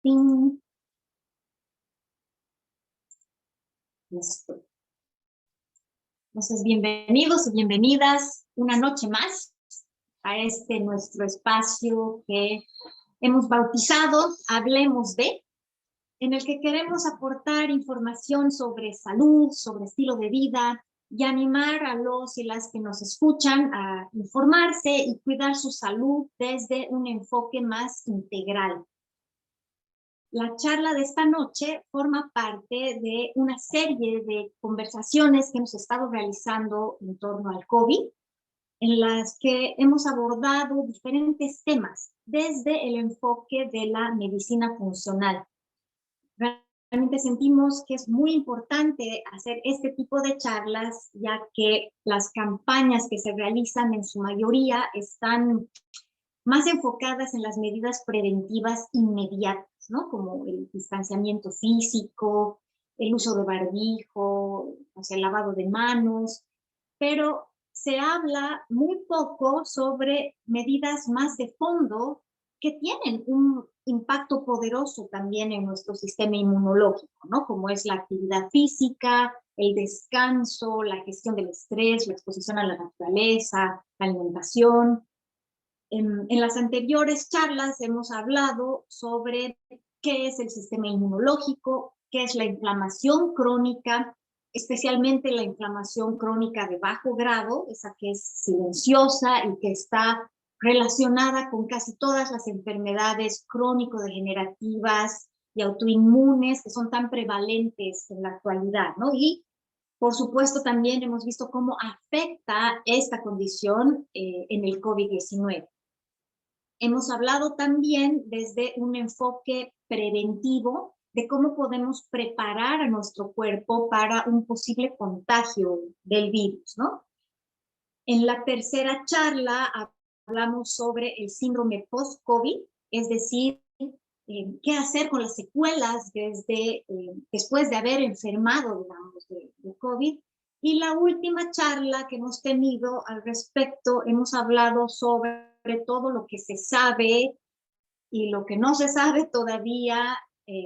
Tin. Listo. Entonces, bienvenidos y bienvenidas una noche más a este nuestro espacio que hemos bautizado Hablemos de, en el que queremos aportar información sobre salud, sobre estilo de vida y animar a los y las que nos escuchan a informarse y cuidar su salud desde un enfoque más integral. La charla de esta noche forma parte de una serie de conversaciones que hemos estado realizando en torno al COVID, en las que hemos abordado diferentes temas desde el enfoque de la medicina funcional. Realmente sentimos que es muy importante hacer este tipo de charlas, ya que las campañas que se realizan en su mayoría están más enfocadas en las medidas preventivas inmediatas, ¿no? Como el distanciamiento físico, el uso de barbijo, o sea, el lavado de manos, pero se habla muy poco sobre medidas más de fondo que tienen un impacto poderoso también en nuestro sistema inmunológico, ¿no? Como es la actividad física, el descanso, la gestión del estrés, la exposición a la naturaleza, la alimentación. En las anteriores charlas hemos hablado sobre qué es el sistema inmunológico, qué es la inflamación crónica, especialmente la inflamación crónica de bajo grado, esa que es silenciosa y que está relacionada con casi todas las enfermedades crónico-degenerativas y autoinmunes que son tan prevalentes en la actualidad, ¿no? Y por supuesto, también hemos visto cómo afecta esta condición en el COVID-19. Hemos hablado también desde un enfoque preventivo de cómo podemos preparar a nuestro cuerpo para un posible contagio del virus, ¿no? En la tercera charla hablamos sobre el síndrome post-COVID, es decir, qué hacer con las secuelas después de haber enfermado, digamos, de COVID. Y la última charla que hemos tenido al respecto, hemos hablado sobre todo lo que se sabe y lo que no se sabe todavía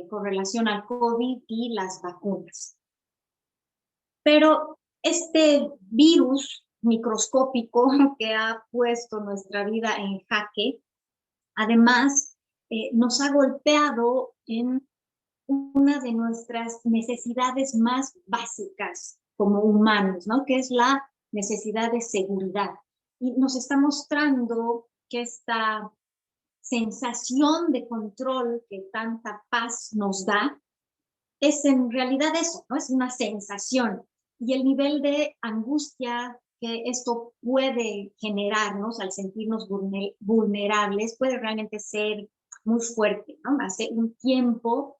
con relación al COVID y las vacunas. Pero este virus microscópico que ha puesto nuestra vida en jaque, además nos ha golpeado en una de nuestras necesidades más básicas como humanos, ¿no? Que es la necesidad de seguridad. Y nos está mostrando que esta sensación de control que tanta paz nos da es en realidad eso, ¿no? Es una sensación. Y el nivel de angustia que esto puede generarnos al sentirnos vulnerables puede realmente ser muy fuerte, ¿no? Hace un tiempo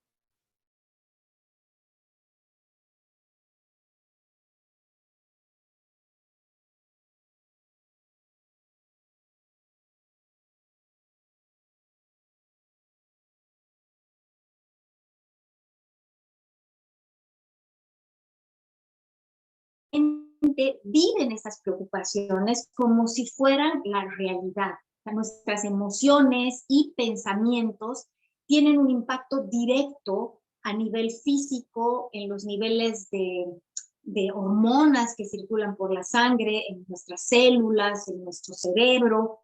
viven esas preocupaciones como si fueran la realidad. O sea, nuestras emociones y pensamientos tienen un impacto directo a nivel físico, en los niveles de hormonas que circulan por la sangre, en nuestras células, en nuestro cerebro.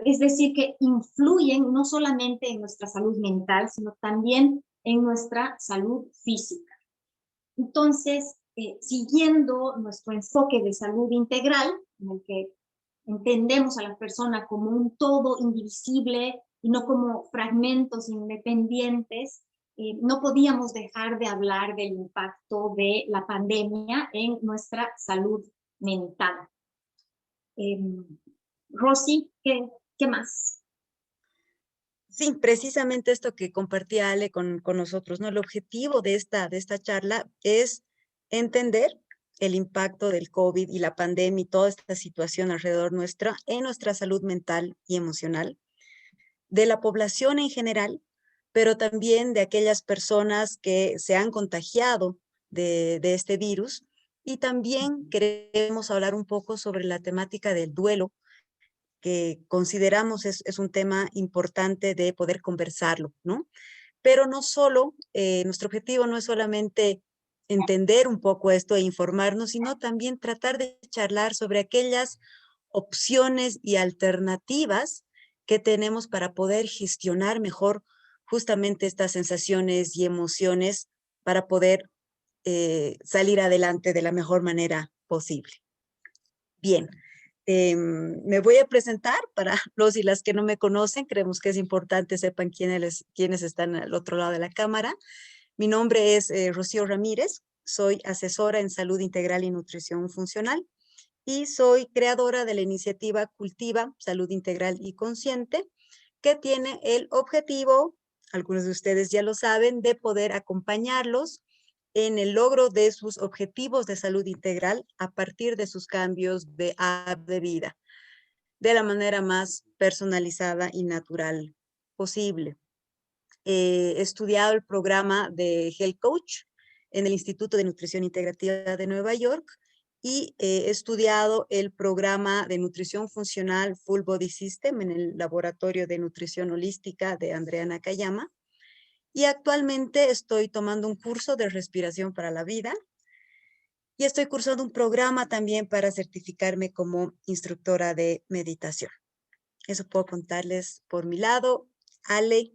Es decir, que influyen no solamente en nuestra salud mental, sino también en nuestra salud física. Entonces, siguiendo nuestro enfoque de salud integral, en el que entendemos a la persona como un todo indivisible y no como fragmentos independientes, no podíamos dejar de hablar del impacto de la pandemia en nuestra salud mental. Eh, Rosy, ¿qué más? Sí, precisamente esto que compartía Ale con nosotros, ¿no? El objetivo de esta charla es entender el impacto del COVID y la pandemia y toda esta situación alrededor nuestra en nuestra salud mental y emocional, de la población en general, pero también de aquellas personas que se han contagiado de este virus. Y también queremos hablar un poco sobre la temática del duelo, que consideramos es un tema importante de poder conversarlo, ¿no? pero no solo, nuestro objetivo no es solamente entender un poco esto e informarnos, sino también tratar de charlar sobre aquellas opciones y alternativas que tenemos para poder gestionar mejor justamente estas sensaciones y emociones para poder salir adelante de la mejor manera posible. Bien, me voy a presentar para los y las que no me conocen. Creemos que es importante sepan quiénes están al otro lado de la cámara. Mi nombre es Rocío Ramírez, soy asesora en salud integral y nutrición funcional y soy creadora de la iniciativa Cultiva Salud Integral y Consciente, que tiene el objetivo, algunos de ustedes ya lo saben, de poder acompañarlos en el logro de sus objetivos de salud integral a partir de sus cambios de vida, de la manera más personalizada y natural posible. He estudiado el programa de Health Coach en el Instituto de Nutrición Integrativa de Nueva York y he estudiado el programa de nutrición funcional Full Body System en el Laboratorio de Nutrición Holística de Andrea Nakayama. Y actualmente estoy tomando un curso de respiración para la vida y estoy cursando un programa también para certificarme como instructora de meditación. Eso puedo contarles por mi lado. Ale.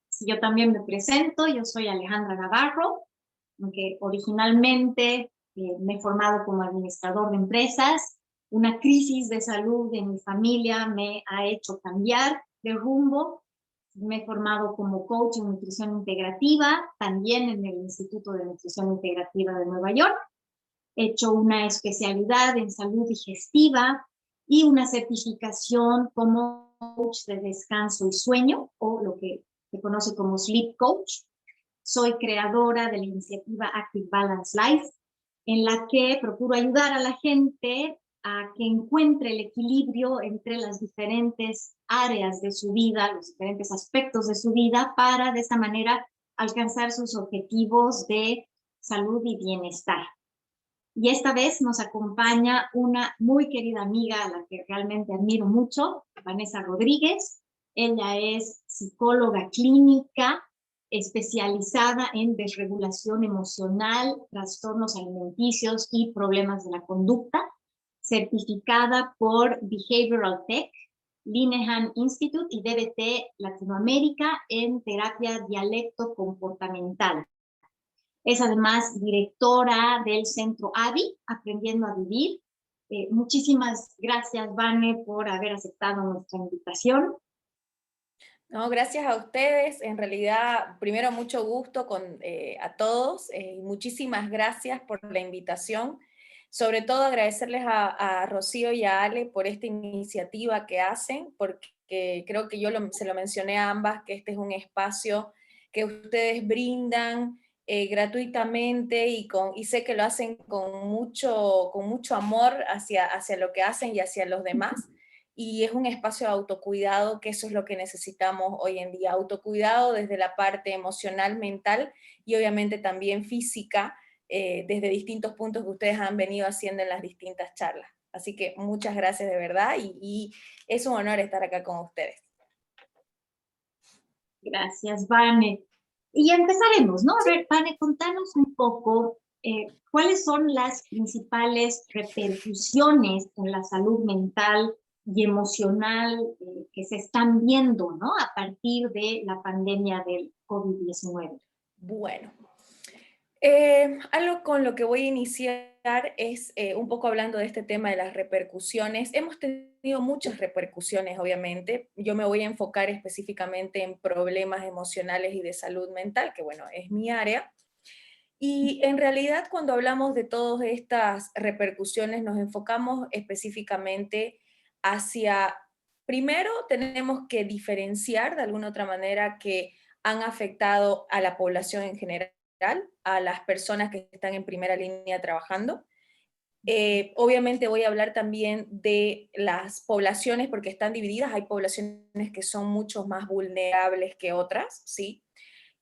Sí, yo también me presento, yo soy Alejandra Navarro, aunque originalmente me he formado como administrador de empresas. Una crisis de salud en mi familia me ha hecho cambiar de rumbo. Me he formado como coach en nutrición integrativa, también en el Instituto de Nutrición Integrativa de Nueva York. He hecho una especialidad en salud digestiva y una certificación como coach de descanso y sueño, o lo que se conoce como sleep coach. Soy creadora de la iniciativa Active Balance Life, en la que procuro ayudar a la gente a que encuentre el equilibrio entre las diferentes áreas de su vida, los diferentes aspectos de su vida, para de esta manera alcanzar sus objetivos de salud y bienestar. Y esta vez nos acompaña una muy querida amiga a la que realmente admiro mucho, Vanessa Rodríguez. Ella es psicóloga clínica especializada en desregulación emocional, trastornos alimenticios y problemas de la conducta, certificada por Behavioral Tech, Linehan Institute y DBT Latinoamérica en terapia dialecto comportamental. Es además directora del Centro AVI, Aprendiendo a Vivir. Muchísimas gracias, Vane, por haber aceptado nuestra invitación. No, gracias a ustedes. En realidad, primero, mucho gusto a todos. Muchísimas gracias por la invitación. Sobre todo agradecerles a Rocío y a Ale por esta iniciativa que hacen, porque creo que se lo mencioné a ambas, que este es un espacio que ustedes brindan gratuitamente y sé que lo hacen con mucho amor hacia lo que hacen y hacia los demás. Y es un espacio de autocuidado, que eso es lo que necesitamos hoy en día, autocuidado desde la parte emocional, mental y obviamente también física, desde distintos puntos que ustedes han venido haciendo en las distintas charlas. Así que muchas gracias de verdad y es un honor estar acá con ustedes. Gracias, Vane. Y empezaremos, ¿no? A ver, Vane, contanos un poco cuáles son las principales repercusiones en la salud mental y emocional que se están viendo, ¿no? A partir de la pandemia del COVID-19. Bueno, algo con lo que voy a iniciar es un poco hablando de este tema de las repercusiones. Hemos tenido muchas repercusiones, obviamente. Yo me voy a enfocar específicamente en problemas emocionales y de salud mental, que bueno, es mi área. Y en realidad, cuando hablamos de todas estas repercusiones, nos enfocamos específicamente hacia, primero tenemos que diferenciar de alguna otra manera que han afectado a la población en general, a las personas que están en primera línea trabajando. Obviamente voy a hablar también de las poblaciones porque están divididas, hay poblaciones que son mucho más vulnerables que otras, ¿sí?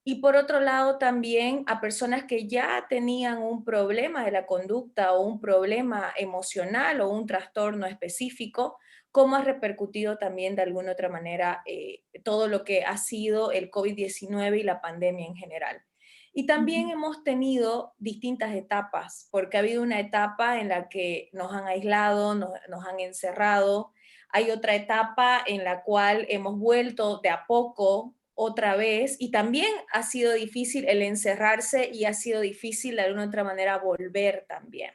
Y por otro lado también a personas que ya tenían un problema de la conducta o un problema emocional o un trastorno específico, cómo ha repercutido también de alguna otra manera todo lo que ha sido el COVID-19 y la pandemia en general. Y también hemos tenido distintas etapas, porque ha habido una etapa en la que nos han aislado, nos han encerrado. Hay otra etapa en la cual hemos vuelto de a poco otra vez y también ha sido difícil el encerrarse y ha sido difícil de alguna otra manera volver también.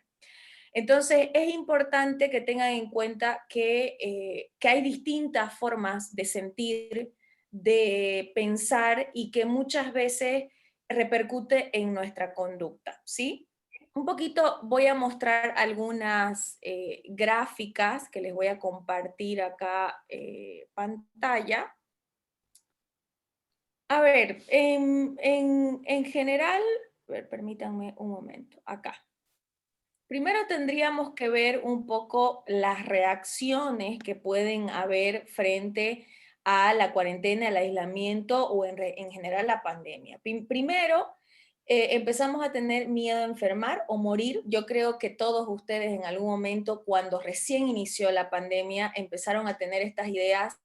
Entonces es importante que tengan en cuenta que hay distintas formas de sentir, de pensar y que muchas veces repercute en nuestra conducta, ¿sí? Un poquito voy a mostrar algunas gráficas que les voy a compartir acá pantalla. A ver, en general, a ver, permítanme un momento, acá. Primero tendríamos que ver un poco las reacciones que pueden haber frente a la cuarentena, el aislamiento o en general la pandemia. Primero, empezamos a tener miedo a enfermar o morir. Yo creo que todos ustedes en algún momento, cuando recién inició la pandemia, empezaron a tener estas ideas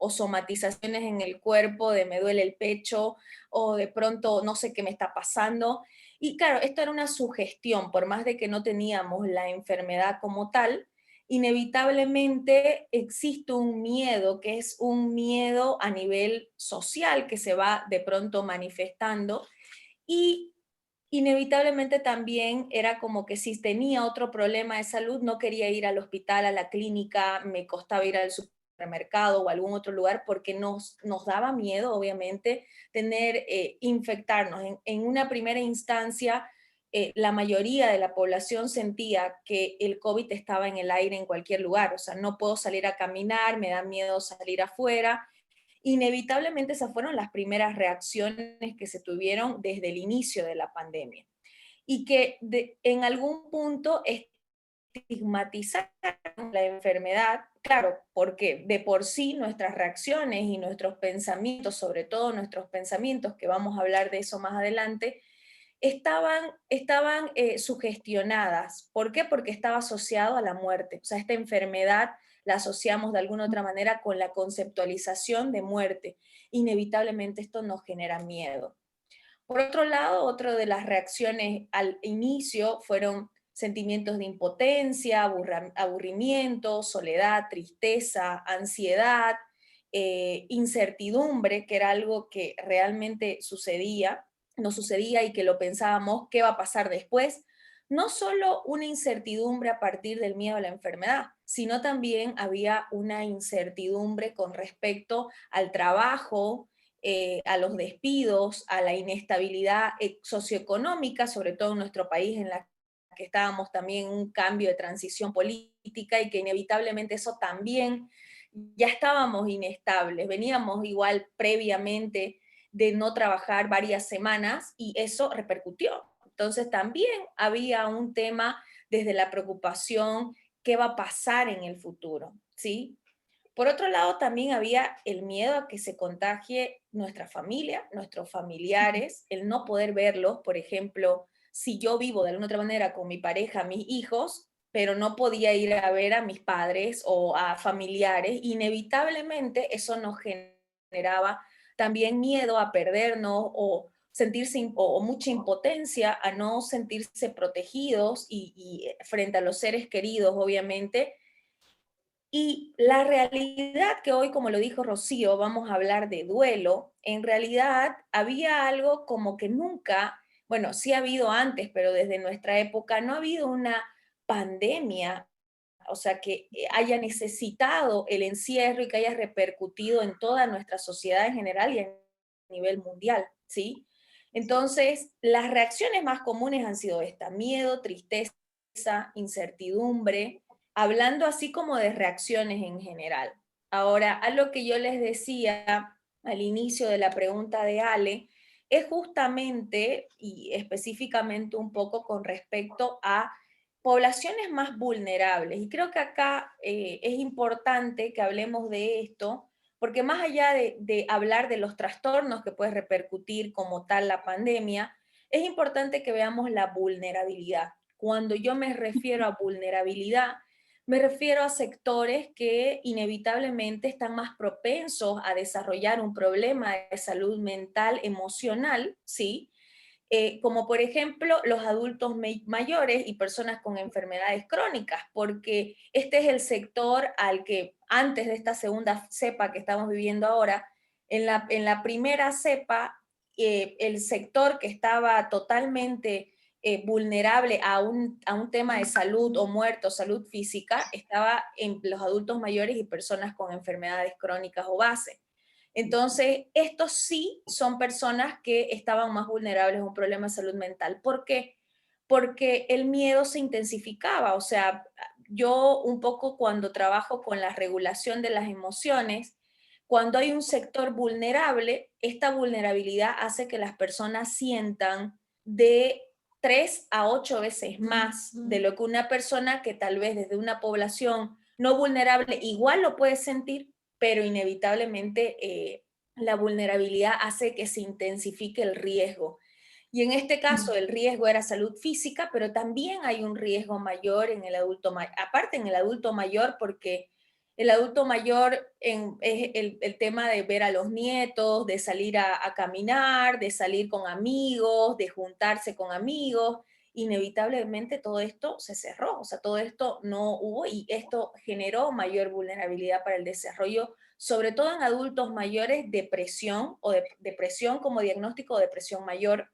o somatizaciones en el cuerpo de me duele el pecho o de pronto no sé qué me está pasando. Y claro, esto era una sugestión, por más de que no teníamos la enfermedad como tal, inevitablemente existe un miedo, que es un miedo a nivel social que se va de pronto manifestando y inevitablemente también era como que si tenía otro problema de salud, no quería ir al hospital, a la clínica, me costaba ir al supermercado o a algún otro lugar porque nos daba miedo, obviamente, infectarnos. En una primera instancia, la mayoría de la población sentía que el COVID estaba en el aire en cualquier lugar, o sea, no puedo salir a caminar, me da miedo salir afuera. Inevitablemente esas fueron las primeras reacciones que se tuvieron desde el inicio de la pandemia y que en algún punto estigmatizaron la enfermedad, claro, porque de por sí nuestras reacciones y nuestros pensamientos, sobre todo nuestros pensamientos, que vamos a hablar de eso más adelante, estaban sugestionadas. ¿Por qué? Porque estaba asociado a la muerte. O sea, esta enfermedad la asociamos de alguna otra manera con la conceptualización de muerte. Inevitablemente esto nos genera miedo. Por otro lado, otra de las reacciones al inicio fueron sentimientos de impotencia, aburrimiento, soledad, tristeza, ansiedad, incertidumbre, que era algo que realmente no sucedía y que lo pensábamos, ¿qué va a pasar después? No solo una incertidumbre a partir del miedo a la enfermedad, sino también había una incertidumbre con respecto al trabajo, a los despidos, a la inestabilidad socioeconómica, sobre todo en nuestro país en la que estábamos también en un cambio de transición política y que inevitablemente eso también ya estábamos inestables, veníamos igual previamente de no trabajar varias semanas y eso repercutió. Entonces también había un tema desde la preocupación, ¿qué va a pasar en el futuro? ¿Sí? Por otro lado, también había el miedo a que se contagie nuestra familia, nuestros familiares, el no poder verlos. Por ejemplo, si yo vivo de alguna otra manera con mi pareja, mis hijos, pero no podía ir a ver a mis padres o a familiares, inevitablemente eso nos generaba también miedo a perdernos o sentirse o mucha impotencia a no sentirse protegidos y frente a los seres queridos, obviamente. Y la realidad que hoy, como lo dijo Rocío, vamos a hablar de duelo, en realidad había algo como que nunca, bueno, sí ha habido antes, pero desde nuestra época no ha habido una pandemia, o sea, que haya necesitado el encierro y que haya repercutido en toda nuestra sociedad en general y a nivel mundial, ¿sí? Entonces, las reacciones más comunes han sido esta: miedo, tristeza, incertidumbre, hablando así como de reacciones en general. Ahora, a lo que yo les decía al inicio de la pregunta de Ale, es justamente y específicamente un poco con respecto a poblaciones más vulnerables. Y creo que acá es importante que hablemos de esto, porque más allá de hablar de los trastornos que puede repercutir como tal la pandemia, es importante que veamos la vulnerabilidad. Cuando yo me refiero a vulnerabilidad, Me refiero a sectores que inevitablemente están más propensos a desarrollar un problema de salud mental, emocional, ¿sí? Como por ejemplo los adultos mayores y personas con enfermedades crónicas, porque este es el sector al que antes de esta segunda cepa que estamos viviendo ahora, en la primera cepa, el sector que estaba totalmente vulnerable a un tema de salud o muerto, salud física, estaba en los adultos mayores y personas con enfermedades crónicas o base. Entonces, estos sí son personas que estaban más vulnerables a un problema de salud mental. ¿Por qué? Porque el miedo se intensificaba. O sea, yo un poco cuando trabajo con la regulación de las emociones, cuando hay un sector vulnerable, esta vulnerabilidad hace que las personas sientan de 3 a 8 veces más de lo que una persona que tal vez desde una población no vulnerable igual lo puede sentir, pero inevitablemente la vulnerabilidad hace que se intensifique el riesgo. Y en este caso el riesgo era salud física, pero también hay un riesgo mayor en el adulto mayor, aparte en el adulto mayor, porque el adulto mayor es el tema de ver a los nietos, de salir a caminar, de salir con amigos, de juntarse con amigos. Inevitablemente todo esto se cerró, o sea, todo esto no hubo y esto generó mayor vulnerabilidad para el desarrollo, sobre todo en adultos mayores, depresión o depresión como diagnóstico de depresión mayor.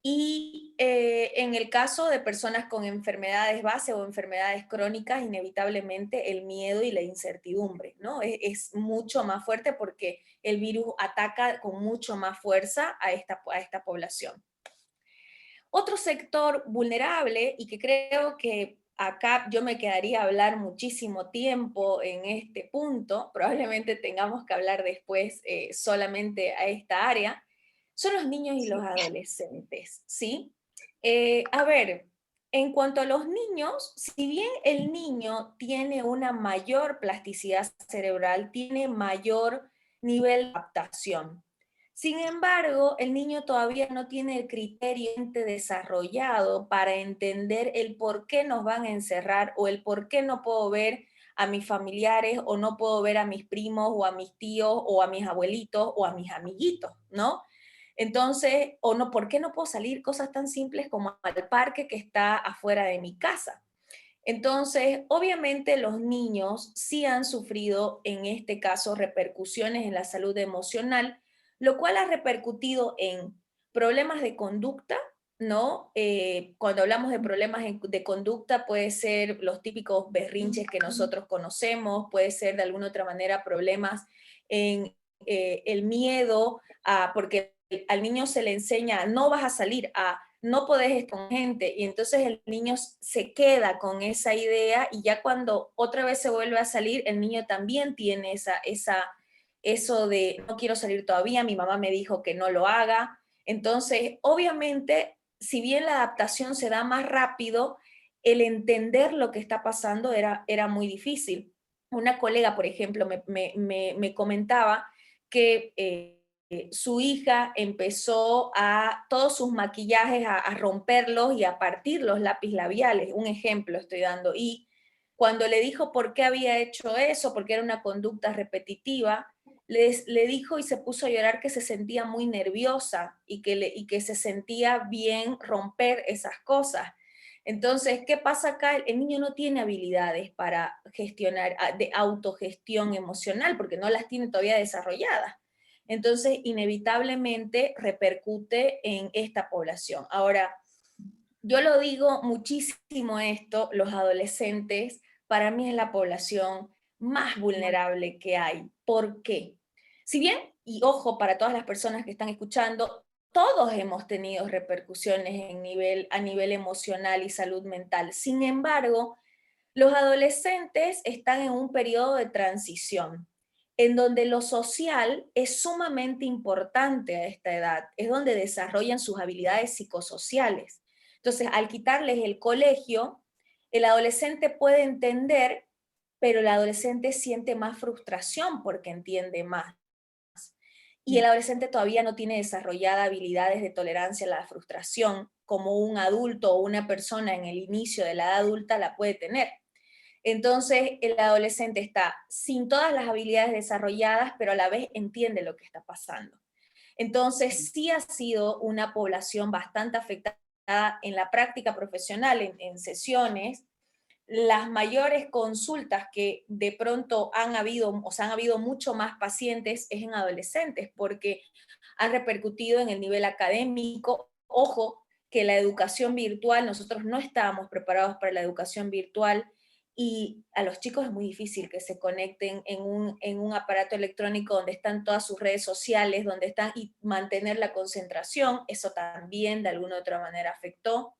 Y en el caso de personas con enfermedades base o enfermedades crónicas, inevitablemente el miedo y la incertidumbre, ¿no? Es mucho más fuerte porque el virus ataca con mucho más fuerza a esta población. Otro sector vulnerable, y que creo que acá yo me quedaría a hablar muchísimo tiempo en este punto, probablemente tengamos que hablar después solamente a esta área, son los niños y los adolescentes, ¿sí? A ver, en cuanto a los niños, si bien el niño tiene una mayor plasticidad cerebral, tiene mayor nivel de adaptación. Sin embargo, el niño todavía no tiene el criterio desarrollado para entender el por qué nos van a encerrar o el por qué no puedo ver a mis familiares o no puedo ver a mis primos o a mis tíos o a mis abuelitos o a mis amiguitos, ¿no? Entonces, o no, ¿por qué no puedo salir cosas tan simples como al parque que está afuera de mi casa? Entonces, obviamente los niños sí han sufrido en este caso repercusiones en la salud emocional, lo cual ha repercutido en problemas de conducta, ¿no? Cuando hablamos de problemas de conducta puede ser los típicos berrinches que nosotros conocemos, puede ser de alguna otra manera problemas en el miedo, porque al niño se le enseña, no vas a salir, a no podés estar con gente, y entonces el niño se queda con esa idea y ya cuando otra vez se vuelve a salir, el niño también tiene eso de no quiero salir todavía, mi mamá me dijo que no lo haga. Entonces, obviamente, si bien la adaptación se da más rápido, el entender lo que está pasando era muy difícil. Una colega, por ejemplo, me comentaba que su hija empezó a todos sus maquillajes a romperlos y a partir los lápiz labiales, un ejemplo estoy dando, y cuando le dijo por qué había hecho eso, porque era una conducta repetitiva, le dijo y se puso a llorar que se sentía muy nerviosa y que se sentía bien romper esas cosas. Entonces, ¿qué pasa acá? El niño no tiene habilidades para gestionar, de autogestión emocional, porque no las tiene todavía desarrolladas. Entonces, inevitablemente repercute en esta población. Ahora, yo lo digo muchísimo esto, los adolescentes, para mí es la población más vulnerable que hay. ¿Por qué? Si bien, y ojo para todas las personas que están escuchando, todos hemos tenido repercusiones a nivel emocional y salud mental. Sin embargo, los adolescentes están en un periodo de transición, en donde lo social es sumamente importante a esta edad, es donde desarrollan sus habilidades psicosociales. Entonces, al quitarles el colegio, el adolescente puede entender, pero el adolescente siente más frustración porque entiende más. Y el adolescente todavía no tiene desarrolladas habilidades de tolerancia a la frustración como un adulto o una persona en el inicio de la edad adulta la puede tener. Entonces, el adolescente está sin todas las habilidades desarrolladas, pero a la vez entiende lo que está pasando. Entonces, sí ha sido una población bastante afectada en la práctica profesional, en sesiones. Las mayores consultas que de pronto han habido, o sea, han habido mucho más pacientes es en adolescentes, porque han repercutido en el nivel académico. Ojo, que la educación virtual, nosotros no estábamos preparados para la educación virtual, y a los chicos es muy difícil que se conecten en un aparato electrónico donde están todas sus redes sociales, donde están, y mantener la concentración, eso también de alguna u otra manera afectó.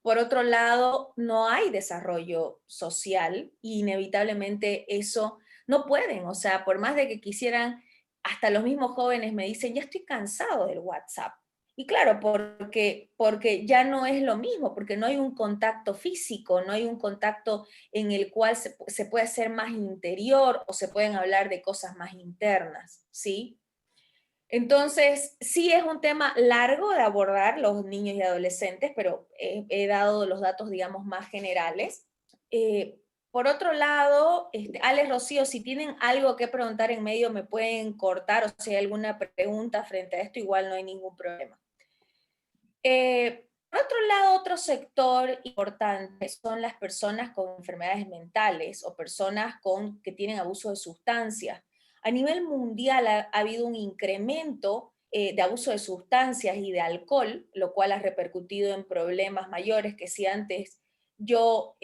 Por otro lado, no hay desarrollo social, y inevitablemente eso no pueden, o sea, por más de que quisieran, hasta los mismos jóvenes me dicen, ya estoy cansado del WhatsApp. Y claro, porque ya no es lo mismo, porque no hay un contacto físico, no hay un contacto en el cual se puede hacer más interior, o se pueden hablar de cosas más internas, ¿sí? Entonces, sí es un tema largo de abordar los niños y adolescentes, pero he dado los datos, digamos, más generales. Por otro lado, Alex, Rocío, si tienen algo que preguntar en medio, me pueden cortar, o si hay alguna pregunta frente a esto, igual no hay ningún problema. Por otro lado, otro sector importante son las personas con enfermedades mentales o personas que tienen abuso de sustancias. A nivel mundial ha habido un incremento de abuso de sustancias y de alcohol, lo cual ha repercutido en problemas mayores, que si antes yo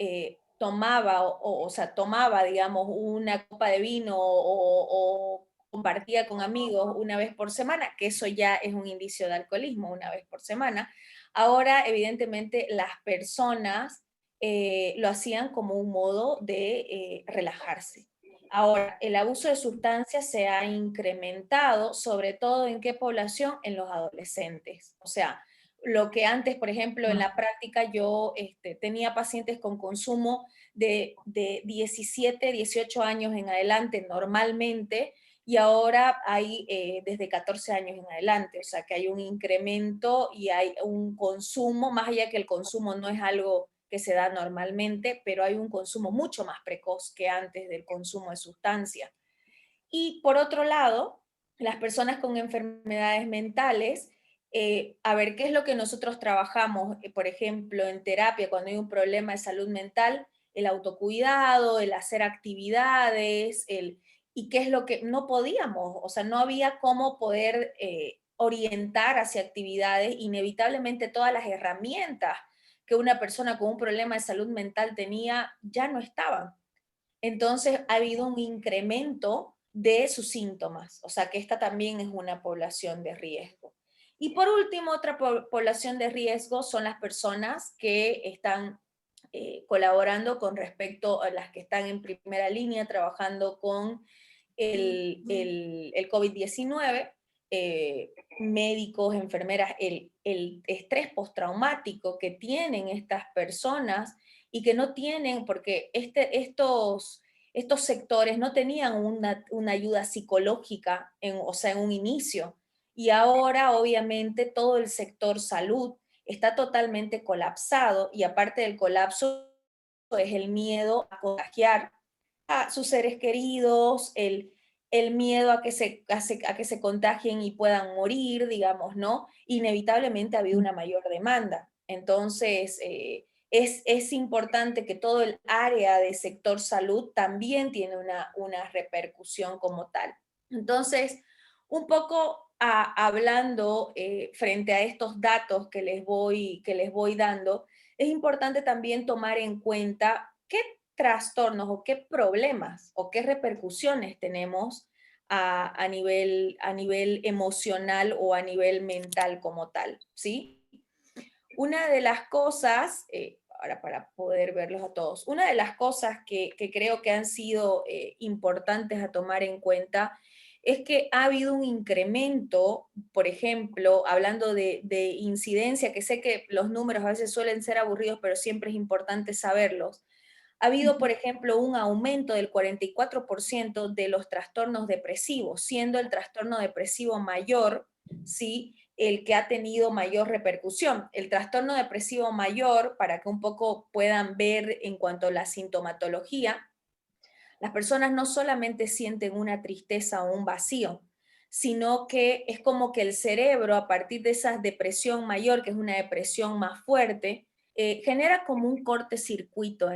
tomaba, o sea, tomaba, digamos, una copa de vino o compartía con amigos una vez por semana, que eso ya es un indicio de alcoholismo, una vez por semana. Ahora, evidentemente, las personas lo hacían como un modo de relajarse. Ahora, el abuso de sustancias se ha incrementado, sobre todo ¿en qué población? En los adolescentes. O sea, lo que antes, por ejemplo, en la práctica yo tenía pacientes con consumo de 17, 18 años en adelante normalmente, y ahora hay desde 14 años en adelante, o sea que hay un incremento y hay un consumo, más allá que el consumo no es algo que se da normalmente, pero hay un consumo mucho más precoz que antes del consumo de sustancias. Y por otro lado, las personas con enfermedades mentales, a ver, ¿qué es lo que nosotros trabajamos? Por ejemplo, en terapia, cuando hay un problema de salud mental, el autocuidado, el hacer actividades, y qué es lo que no podíamos, o sea, no había cómo poder orientar hacia actividades, inevitablemente todas las herramientas que una persona con un problema de salud mental tenía ya no estaban. Entonces ha habido un incremento de sus síntomas, o sea que esta también es una población de riesgo. Y por último, otra población de riesgo son las personas que están colaborando con respecto a las que están en primera línea trabajando con el COVID-19, médicos, enfermeras, el estrés postraumático que tienen estas personas y que no tienen, porque estos sectores no tenían una ayuda psicológica, o sea, en un inicio. Y ahora, obviamente, todo el sector salud está totalmente colapsado, y aparte del colapso es el miedo a contagiar a sus seres queridos, el miedo a que se contagien y puedan morir, digamos, ¿no? Inevitablemente ha habido una mayor demanda. Entonces, es importante que todo el área de sector salud también tiene una repercusión como tal. Entonces, un poco hablando frente a estos datos que les voy dando, es importante también tomar en cuenta qué trastornos o qué problemas o qué repercusiones tenemos a nivel emocional o a nivel mental como tal, ¿sí? Una de las cosas, ahora para poder verlos a todos, una de las cosas que creo que han sido importantes a tomar en cuenta es que ha habido un incremento, por ejemplo, hablando de incidencia, que sé que los números a veces suelen ser aburridos, pero siempre es importante saberlos. Ha habido, por ejemplo, un aumento del 44% de los trastornos depresivos, siendo el trastorno depresivo mayor, ¿sí? el que ha tenido mayor repercusión. El trastorno depresivo mayor, para que un poco puedan ver en cuanto a la sintomatología, las personas no solamente sienten una tristeza o un vacío, sino que es como que el cerebro, a partir de esa depresión mayor, que es una depresión más fuerte, genera como un cortocircuito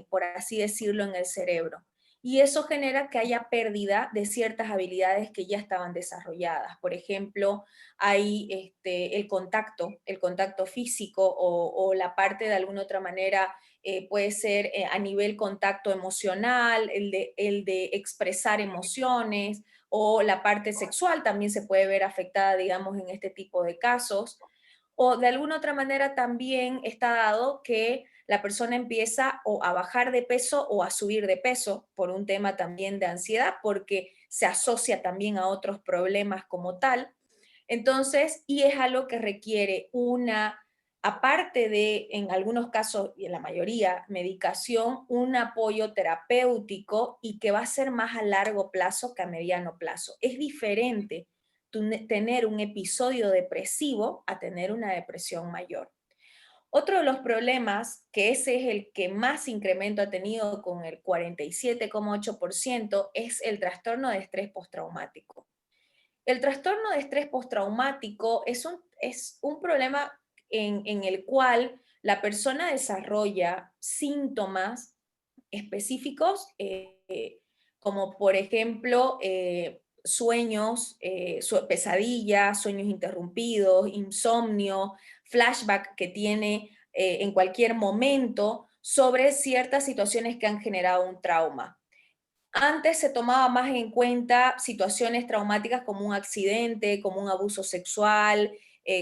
por así decirlo, en el cerebro. Y eso genera que haya pérdida de ciertas habilidades que ya estaban desarrolladas. Por ejemplo, hay el contacto físico o la parte de alguna otra manera puede ser a nivel contacto emocional, el de expresar emociones, o la parte sexual también se puede ver afectada, digamos, en este tipo de casos. O de alguna otra manera también está dado que la persona empieza o a bajar de peso o a subir de peso por un tema también de ansiedad, porque se asocia también a otros problemas como tal. Entonces, y es algo que requiere una, aparte de, en algunos casos y en la mayoría, medicación, un apoyo terapéutico y que va a ser más a largo plazo que a mediano plazo. Es diferente tener un episodio depresivo a tener una depresión mayor. Otro de los problemas, que ese es el que más incremento ha tenido con el 47,8%, es el trastorno de estrés postraumático. El trastorno de estrés postraumático es un problema en el cual la persona desarrolla síntomas específicos, como por ejemplo sueños, pesadillas, sueños interrumpidos, insomnio, flashback que tiene en cualquier momento sobre ciertas situaciones que han generado un trauma. Antes se tomaba más en cuenta situaciones traumáticas como un accidente, como un abuso sexual,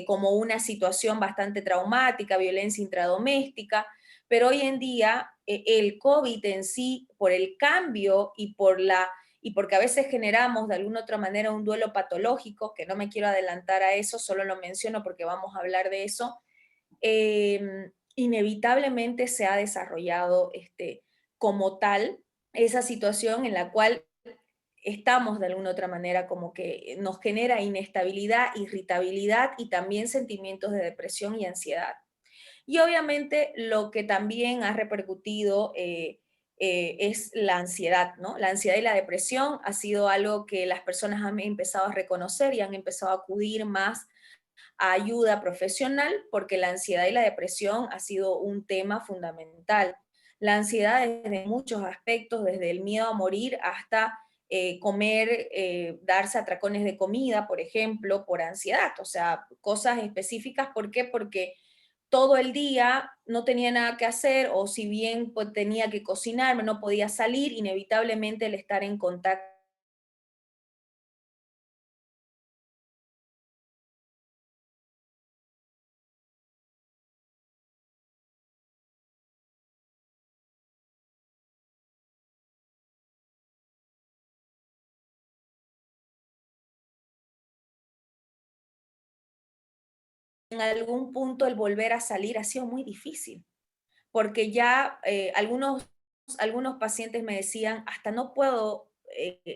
como una situación bastante traumática, violencia intradoméstica, pero hoy en día el COVID en sí, por el cambio y porque a veces generamos de alguna otra manera un duelo patológico, que no me quiero adelantar a eso, solo lo menciono porque vamos a hablar de eso, inevitablemente se ha desarrollado como tal esa situación en la cual estamos de alguna otra manera como que nos genera inestabilidad, irritabilidad y también sentimientos de depresión y ansiedad. Y obviamente lo que también ha repercutido es la ansiedad, ¿no? La ansiedad y la depresión ha sido algo que las personas han empezado a reconocer y han empezado a acudir más a ayuda profesional, porque la ansiedad y la depresión ha sido un tema fundamental. La ansiedad desde muchos aspectos, desde el miedo a morir hasta comer, darse atracones de comida, por ejemplo, por ansiedad, o sea, cosas específicas. ¿Por qué? Porque todo el día no tenía nada que hacer, o si bien pues, tenía que cocinarme, no podía salir, inevitablemente el estar en contacto en algún punto el volver a salir ha sido muy difícil, porque ya algunos pacientes me decían, hasta no puedo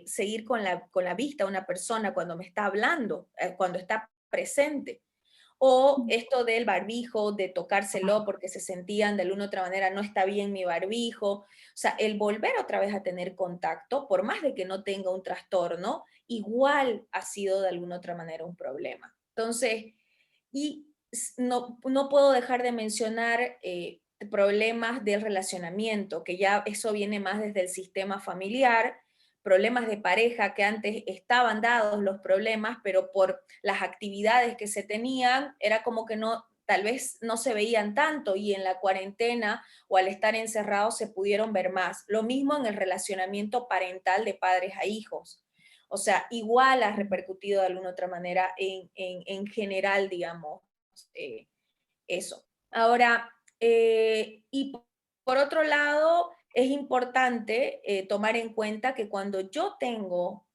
seguir con la vista a una persona cuando me está hablando, cuando está presente. O esto del barbijo, de tocárselo porque se sentían de alguna otra manera, no está bien mi barbijo. O sea, el volver otra vez a tener contacto, por más de que no tenga un trastorno, igual ha sido de alguna otra manera un problema. Entonces, y no puedo dejar de mencionar problemas del relacionamiento, que ya eso viene más desde el sistema familiar, problemas de pareja que antes estaban dados los problemas, pero por las actividades que se tenían, era como que no, tal vez no se veían tanto y en la cuarentena o al estar encerrados se pudieron ver más. Lo mismo en el relacionamiento parental de padres a hijos. O sea, igual ha repercutido de alguna otra manera en general, digamos, eh, eso. Ahora, y por otro lado, es importante tomar en cuenta que cuando yo tengo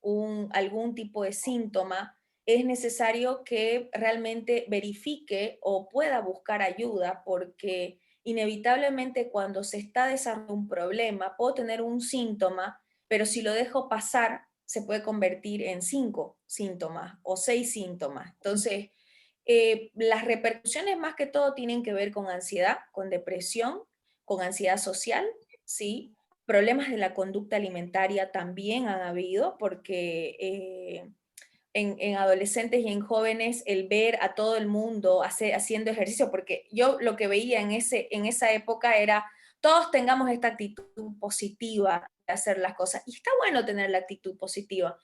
algún tipo de síntoma, es necesario que realmente verifique o pueda buscar ayuda, porque inevitablemente cuando se está desarrollando un problema, puedo tener un síntoma, pero si lo dejo pasar, se puede convertir en 5 síntomas o 6 síntomas. Entonces, las repercusiones más que todo tienen que ver con ansiedad, con depresión, con ansiedad social, ¿sí? Problemas de la conducta alimentaria también han habido, porque en adolescentes y en jóvenes el ver a todo el mundo haciendo ejercicio, porque yo lo que veía en esa época era, todos tengamos esta actitud positiva de hacer las cosas, y está bueno tener la actitud positiva,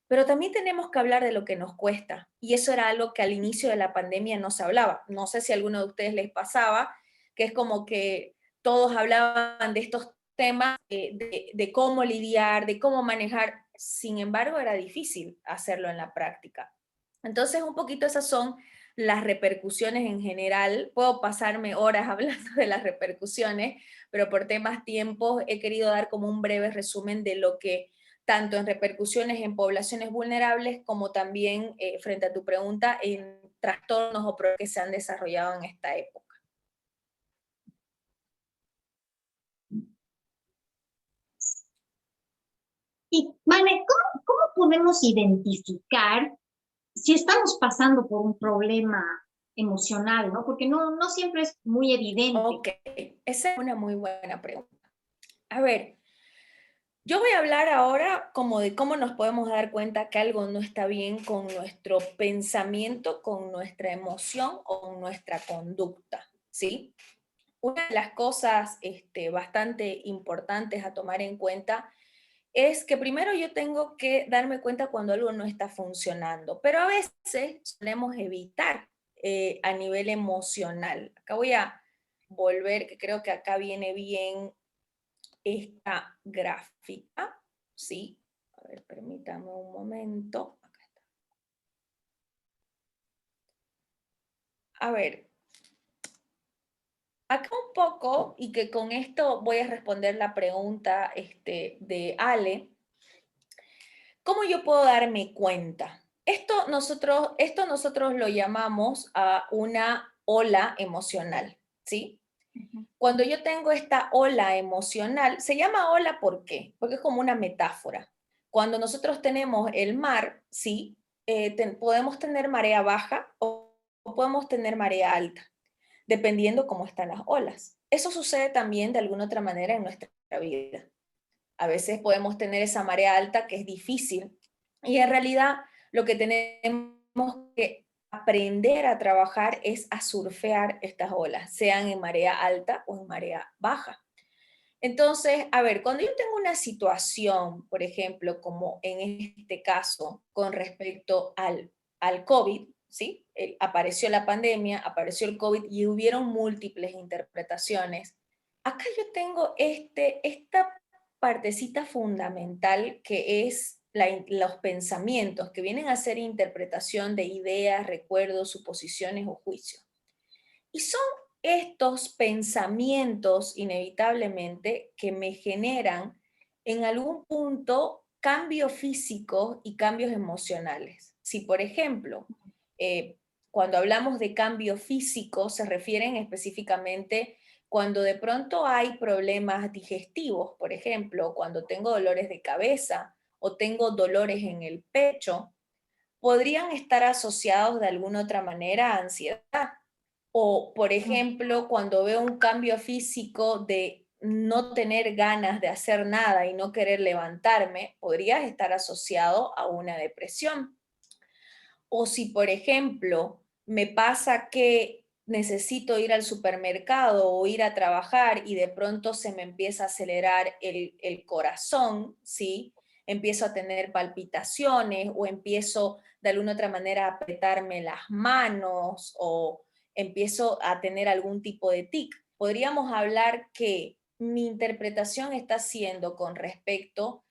pero también tenemos que hablar de lo que nos cuesta, y eso era algo que al inicio de la pandemia no se hablaba. No sé si a alguno de ustedes les pasaba, que es como que todos hablaban de estos temas, de cómo lidiar, de cómo manejar, sin embargo era difícil hacerlo en la práctica. Entonces un poquito esas son las repercusiones en general. Puedo pasarme horas hablando de las repercusiones, pero por temas tiempos he querido dar como un breve resumen de lo que tanto en repercusiones en poblaciones vulnerables como también, frente a tu pregunta, en trastornos o problemas que se han desarrollado en esta época. Y, Vane, ¿cómo podemos identificar si estamos pasando por un problema emocional, ¿no? Porque no siempre es muy evidente. Ok, esa es una muy buena pregunta. A ver, yo voy a hablar ahora como de cómo nos podemos dar cuenta que algo no está bien con nuestro pensamiento, con nuestra emoción o con nuestra conducta, ¿sí? Una de las cosas bastante importantes a tomar en cuenta es que primero yo tengo que darme cuenta cuando algo no está funcionando, pero a veces solemos evitar a nivel emocional. Acá voy a volver, que creo que acá viene bien esta gráfica, ¿sí? A ver, permítame un momento. Acá está. A ver, acá un poco, y que con esto voy a responder la pregunta de Ale, ¿cómo yo puedo darme cuenta? Esto nosotros lo llamamos a una ola emocional, ¿sí? Cuando yo tengo esta ola emocional, se llama ola ¿por qué? Porque es como una metáfora. Cuando nosotros tenemos el mar, ¿sí? Podemos tener marea baja o podemos tener marea alta, dependiendo cómo están las olas. Eso sucede también de alguna otra manera en nuestra vida. A veces podemos tener esa marea alta que es difícil y en realidad lo que tenemos que aprender a trabajar es a surfear estas olas, sean en marea alta o en marea baja. Entonces, a ver, cuando yo tengo una situación, por ejemplo, como en este caso, con respecto al COVID, ¿sí? Apareció la pandemia, apareció el COVID y hubieron múltiples interpretaciones. Acá yo tengo esta partecita fundamental que es los pensamientos, que vienen a ser interpretación de ideas, recuerdos, suposiciones o juicios. Y son estos pensamientos inevitablemente que me generan en algún punto cambios físicos y cambios emocionales. Si, por ejemplo, cuando hablamos de cambio físico, se refieren específicamente cuando de pronto hay problemas digestivos, por ejemplo, cuando tengo dolores de cabeza o tengo dolores en el pecho, podrían estar asociados de alguna otra manera a ansiedad. O, por ejemplo, cuando veo un cambio físico de no tener ganas de hacer nada y no querer levantarme, podría estar asociado a una depresión. O si, por ejemplo, me pasa que necesito ir al supermercado o ir a trabajar y de pronto se me empieza a acelerar el corazón, ¿sí? Empiezo a tener palpitaciones o empiezo de alguna otra manera a apretarme las manos o empiezo a tener algún tipo de tic. Podríamos hablar que mi interpretación está siendo con respecto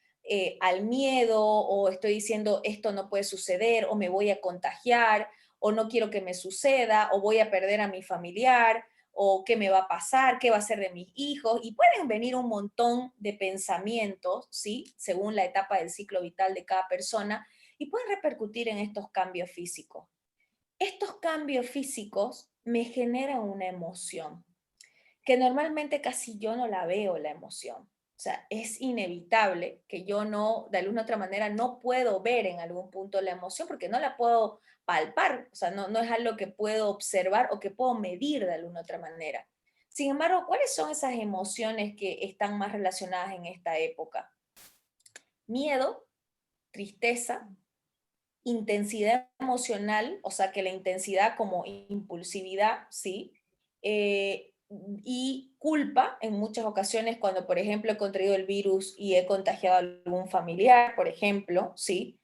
al miedo, o estoy diciendo esto no puede suceder, o me voy a contagiar, o no quiero que me suceda, o voy a perder a mi familiar, o qué me va a pasar, qué va a ser de mis hijos, y pueden venir un montón de pensamientos, ¿sí? Según la etapa del ciclo vital de cada persona, y pueden repercutir en estos cambios físicos. Estos cambios físicos me generan una emoción, que normalmente casi yo no la veo la emoción. O sea, es inevitable que yo no, de alguna otra manera, no puedo ver en algún punto la emoción porque no la puedo palpar, o sea, no es algo que puedo observar o que puedo medir de alguna otra manera. Sin embargo, ¿cuáles son esas emociones que están más relacionadas en esta época? Miedo, tristeza, intensidad emocional, o sea que la intensidad como impulsividad, ¿sí? Y culpa en muchas ocasiones cuando, por ejemplo, he contraído el virus y he contagiado a algún familiar, por ejemplo, ¿sí?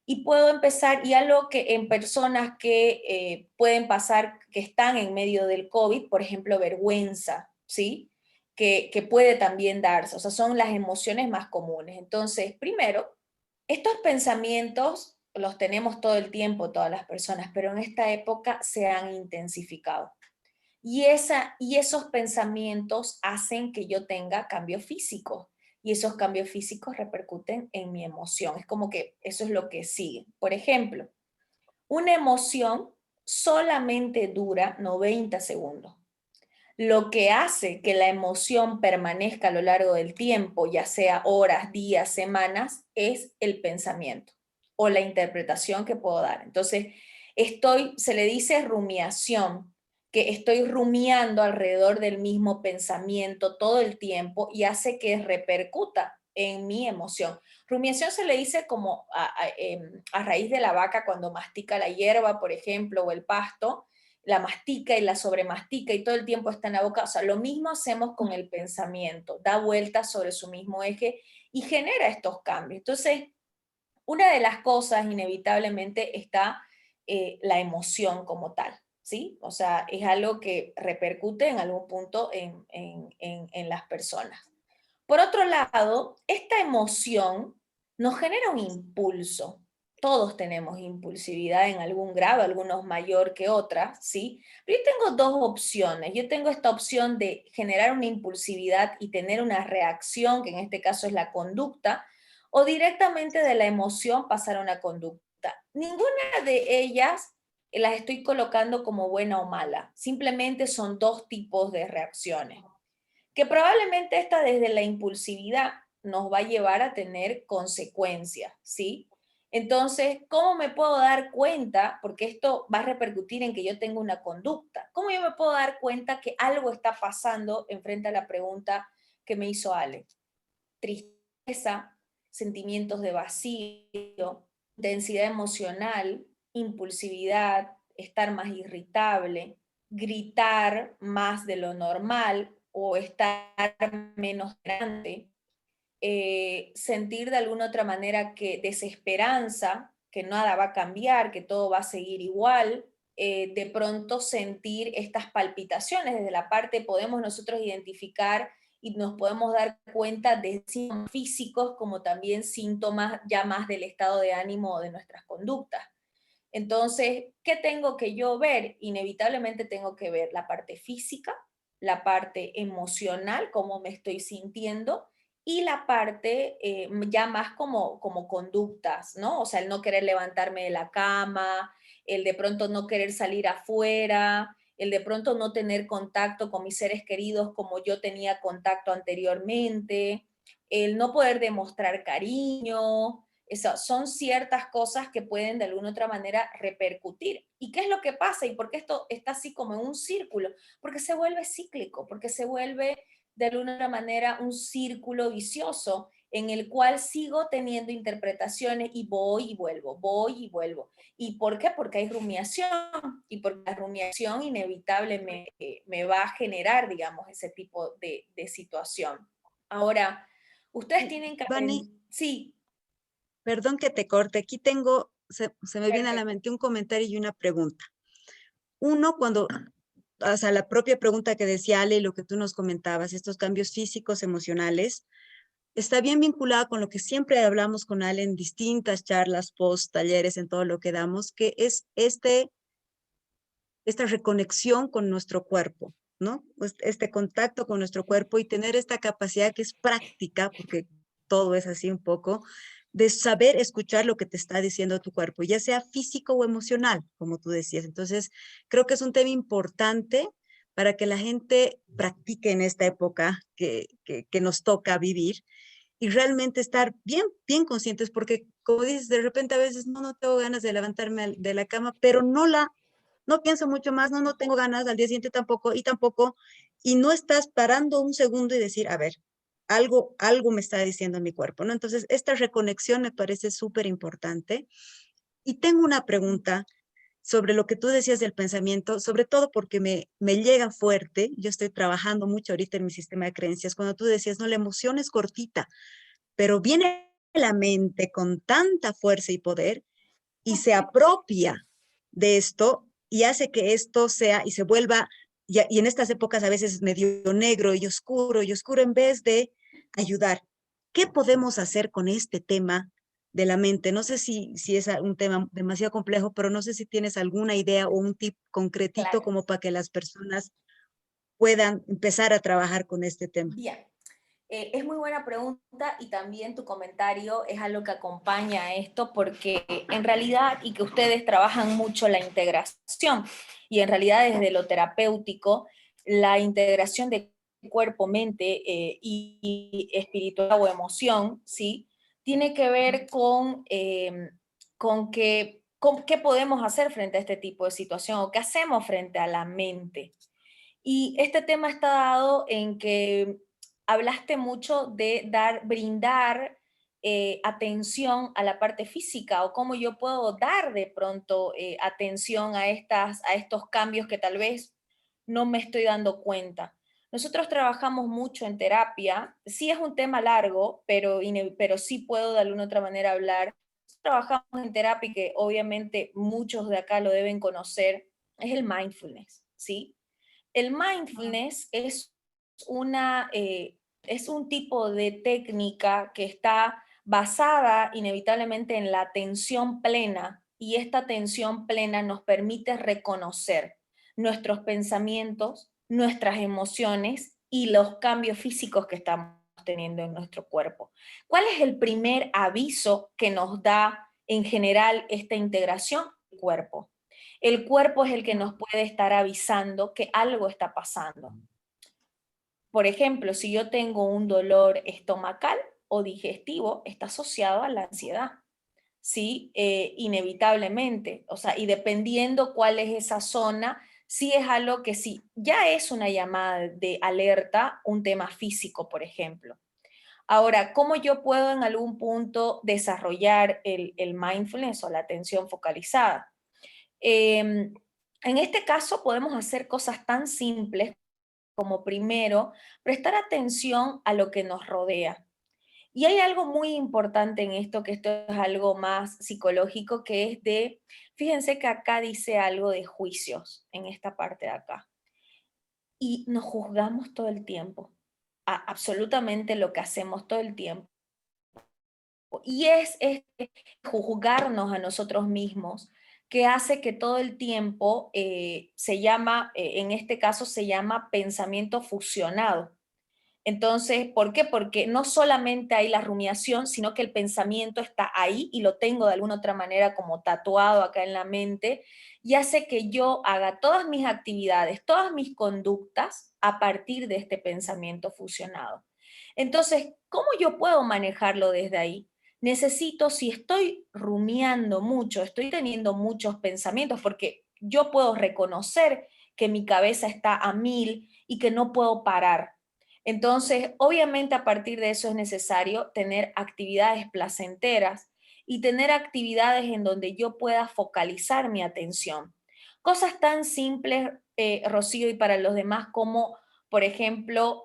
Y puedo empezar, y algo que en personas que pueden pasar, que están en medio del COVID, por ejemplo, vergüenza, ¿sí? Que puede también darse, o sea, son las emociones más comunes. Entonces, primero, estos pensamientos los tenemos todo el tiempo todas las personas, pero en esta época se han intensificado. Y esos pensamientos hacen que yo tenga cambios físicos. Y esos cambios físicos repercuten en mi emoción. Es como que eso es lo que sigue. Por ejemplo, una emoción solamente dura 90 segundos. Lo que hace que la emoción permanezca a lo largo del tiempo, ya sea horas, días, semanas, es el pensamiento o la interpretación que puedo dar. Entonces, se le dice rumiación, que estoy rumiando alrededor del mismo pensamiento todo el tiempo y hace que repercuta en mi emoción. Rumiación se le dice como a raíz de la vaca cuando mastica la hierba, por ejemplo, o el pasto, la mastica y la sobremastica y todo el tiempo está en la boca. O sea, lo mismo hacemos con el pensamiento, da vueltas sobre su mismo eje y genera estos cambios. Entonces, una de las cosas inevitablemente está la emoción como tal, ¿sí? O sea, es algo que repercute en algún punto en las personas. Por otro lado, esta emoción nos genera un impulso. Todos tenemos impulsividad en algún grado, algunos mayor que otras, ¿sí? Pero yo tengo dos opciones. Yo tengo esta opción de generar una impulsividad y tener una reacción, que en este caso es la conducta, o directamente de la emoción pasar a una conducta. Ninguna de ellas las estoy colocando como buena o mala. Simplemente son dos tipos de reacciones que probablemente esta desde la impulsividad nos va a llevar a tener consecuencias, ¿sí? Entonces, ¿cómo me puedo dar cuenta? Porque esto va a repercutir en que yo tenga una conducta. ¿Cómo yo me puedo dar cuenta que algo está pasando en frente a la pregunta que me hizo Ale? Tristeza, sentimientos de vacío, intensidad emocional, impulsividad, estar más irritable, gritar más de lo normal o estar menos grande, sentir de alguna otra manera que desesperanza, que nada va a cambiar, que todo va a seguir igual, de pronto sentir estas palpitaciones. Desde la parte podemos nosotros identificar y nos podemos dar cuenta de síntomas físicos como también síntomas ya más del estado de ánimo o de nuestras conductas. Entonces, ¿qué tengo que yo ver? Inevitablemente tengo que ver la parte física, la parte emocional, cómo me estoy sintiendo, y la parte ya más como conductas, ¿no? O sea, el no querer levantarme de la cama, el de pronto no querer salir afuera, el de pronto no tener contacto con mis seres queridos como yo tenía contacto anteriormente, el no poder demostrar cariño. Eso, son ciertas cosas que pueden de alguna otra manera repercutir. ¿Y qué es lo que pasa? ¿Y por qué esto está así como en un círculo? Porque se vuelve cíclico, porque se vuelve de alguna otra manera un círculo vicioso en el cual sigo teniendo interpretaciones y voy y vuelvo, voy y vuelvo. ¿Y por qué? Porque hay rumiación y porque la rumiación inevitablemente me va a generar, digamos, ese tipo de situación. Ahora, ustedes tienen que aprender. Vani, Sí, perdón que te corte. Aquí tengo, se me viene a la perfecto. mente un comentario y una pregunta. Uno, cuando, o sea, la propia pregunta que decía Ale y lo que tú nos comentabas, estos cambios físicos, emocionales, está bien vinculada con lo que siempre hablamos con Ale en distintas charlas, post, talleres, en todo lo que damos, que es esta reconexión con nuestro cuerpo, ¿no? Pues este contacto con nuestro cuerpo y tener esta capacidad que es práctica, porque todo es así un poco, de saber escuchar lo que te está diciendo tu cuerpo, ya sea físico o emocional, como tú decías. Entonces, creo que es un tema importante para que la gente practique en esta época que nos toca vivir y realmente estar bien, bien conscientes, porque como dices, de repente a veces no tengo ganas de levantarme de la cama, pero no pienso mucho más, no tengo ganas, al día siguiente tampoco, y no estás parando un segundo y decir, a ver, algo me está diciendo mi cuerpo, ¿no? Entonces, esta reconexión me parece súper importante. Y tengo una pregunta sobre lo que tú decías del pensamiento, sobre todo porque me llega fuerte. Yo estoy trabajando mucho ahorita en mi sistema de creencias. Cuando tú decías, no, la emoción es cortita, pero viene la mente con tanta fuerza y poder y se apropia de esto y hace que esto sea y se vuelva, y en estas épocas a veces medio negro y oscuro en vez de ayudar. ¿Qué podemos hacer con este tema de la mente? No sé si es un tema demasiado complejo, pero no sé si tienes alguna idea o un tip concretito Claro. como para que las personas puedan empezar a trabajar con este tema. Bien. Es muy buena pregunta y también tu comentario es algo que acompaña a esto porque en realidad, y que ustedes trabajan mucho la integración, y en realidad desde lo terapéutico, la integración de cuerpo, mente y espiritual o emoción, ¿sí? Tiene que ver con qué podemos hacer frente a este tipo de situación o qué hacemos frente a la mente. Y este tema está dado en que hablaste mucho de brindar atención a la parte física o cómo yo puedo dar de pronto atención a estos cambios que tal vez no me estoy dando cuenta. Nosotros trabajamos mucho en terapia, sí es un tema largo, pero sí puedo de alguna otra manera hablar. Trabajamos en terapia que obviamente muchos de acá lo deben conocer, es el mindfulness, ¿sí? El mindfulness es un tipo de técnica que está basada inevitablemente en la atención plena, y esta atención plena nos permite reconocer nuestros pensamientos, nuestras emociones y los cambios físicos que estamos teniendo en nuestro cuerpo. ¿Cuál es el primer aviso que nos da en general esta integración? El cuerpo. El cuerpo es el que nos puede estar avisando que algo está pasando. Por ejemplo, si yo tengo un dolor estomacal o digestivo, está asociado a la ansiedad, ¿sí? Inevitablemente, o sea, y dependiendo cuál es esa zona, sí es algo que sí, ya es una llamada de alerta, un tema físico, por ejemplo. Ahora, ¿cómo yo puedo en algún punto desarrollar el mindfulness o la atención focalizada? En este caso podemos hacer cosas tan simples como primero prestar atención a lo que nos rodea. Y hay algo muy importante en esto, que esto es algo más psicológico, que es fíjense que acá dice algo de juicios en esta parte de acá. Y nos juzgamos todo el tiempo, absolutamente lo que hacemos todo el tiempo. Y es este juzgarnos a nosotros mismos que hace que todo el tiempo en este caso se llama pensamiento fusionado. Entonces, ¿por qué? Porque no solamente hay la rumiación, sino que el pensamiento está ahí y lo tengo de alguna otra manera como tatuado acá en la mente, y hace que yo haga todas mis actividades, todas mis conductas a partir de este pensamiento fusionado. Entonces, ¿cómo yo puedo manejarlo desde ahí? Necesito, si estoy rumiando mucho, estoy teniendo muchos pensamientos, porque yo puedo reconocer que mi cabeza está a 1000 y que no puedo parar. Entonces, obviamente a partir de eso es necesario tener actividades placenteras y tener actividades en donde yo pueda focalizar mi atención. Cosas tan simples, Rocío, y para los demás como, por ejemplo,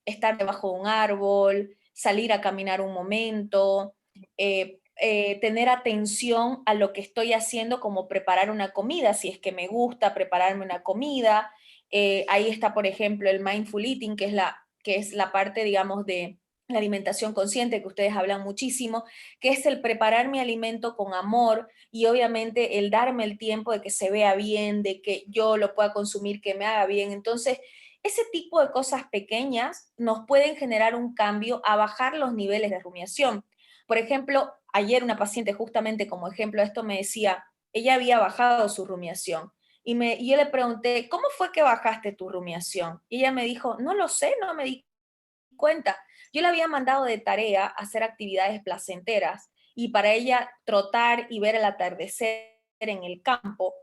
estar debajo de un árbol, salir a caminar un momento, tener atención a lo que estoy haciendo, como preparar una comida, si es que me gusta prepararme una comida. Ahí está, por ejemplo, el mindful eating, que es la parte, digamos, de la alimentación consciente, que ustedes hablan muchísimo, que es el preparar mi alimento con amor y obviamente el darme el tiempo de que se vea bien, de que yo lo pueda consumir, que me haga bien. Entonces, ese tipo de cosas pequeñas nos pueden generar un cambio a bajar los niveles de rumiación. Por ejemplo, ayer una paciente, justamente como ejemplo de esto, me decía, ella había bajado su rumiación. Y yo le pregunté, ¿cómo fue que bajaste tu rumiación? Y ella me dijo, no lo sé, no me di cuenta. Yo le había mandado de tarea hacer actividades placenteras Y para ella trotar y ver el atardecer en el campo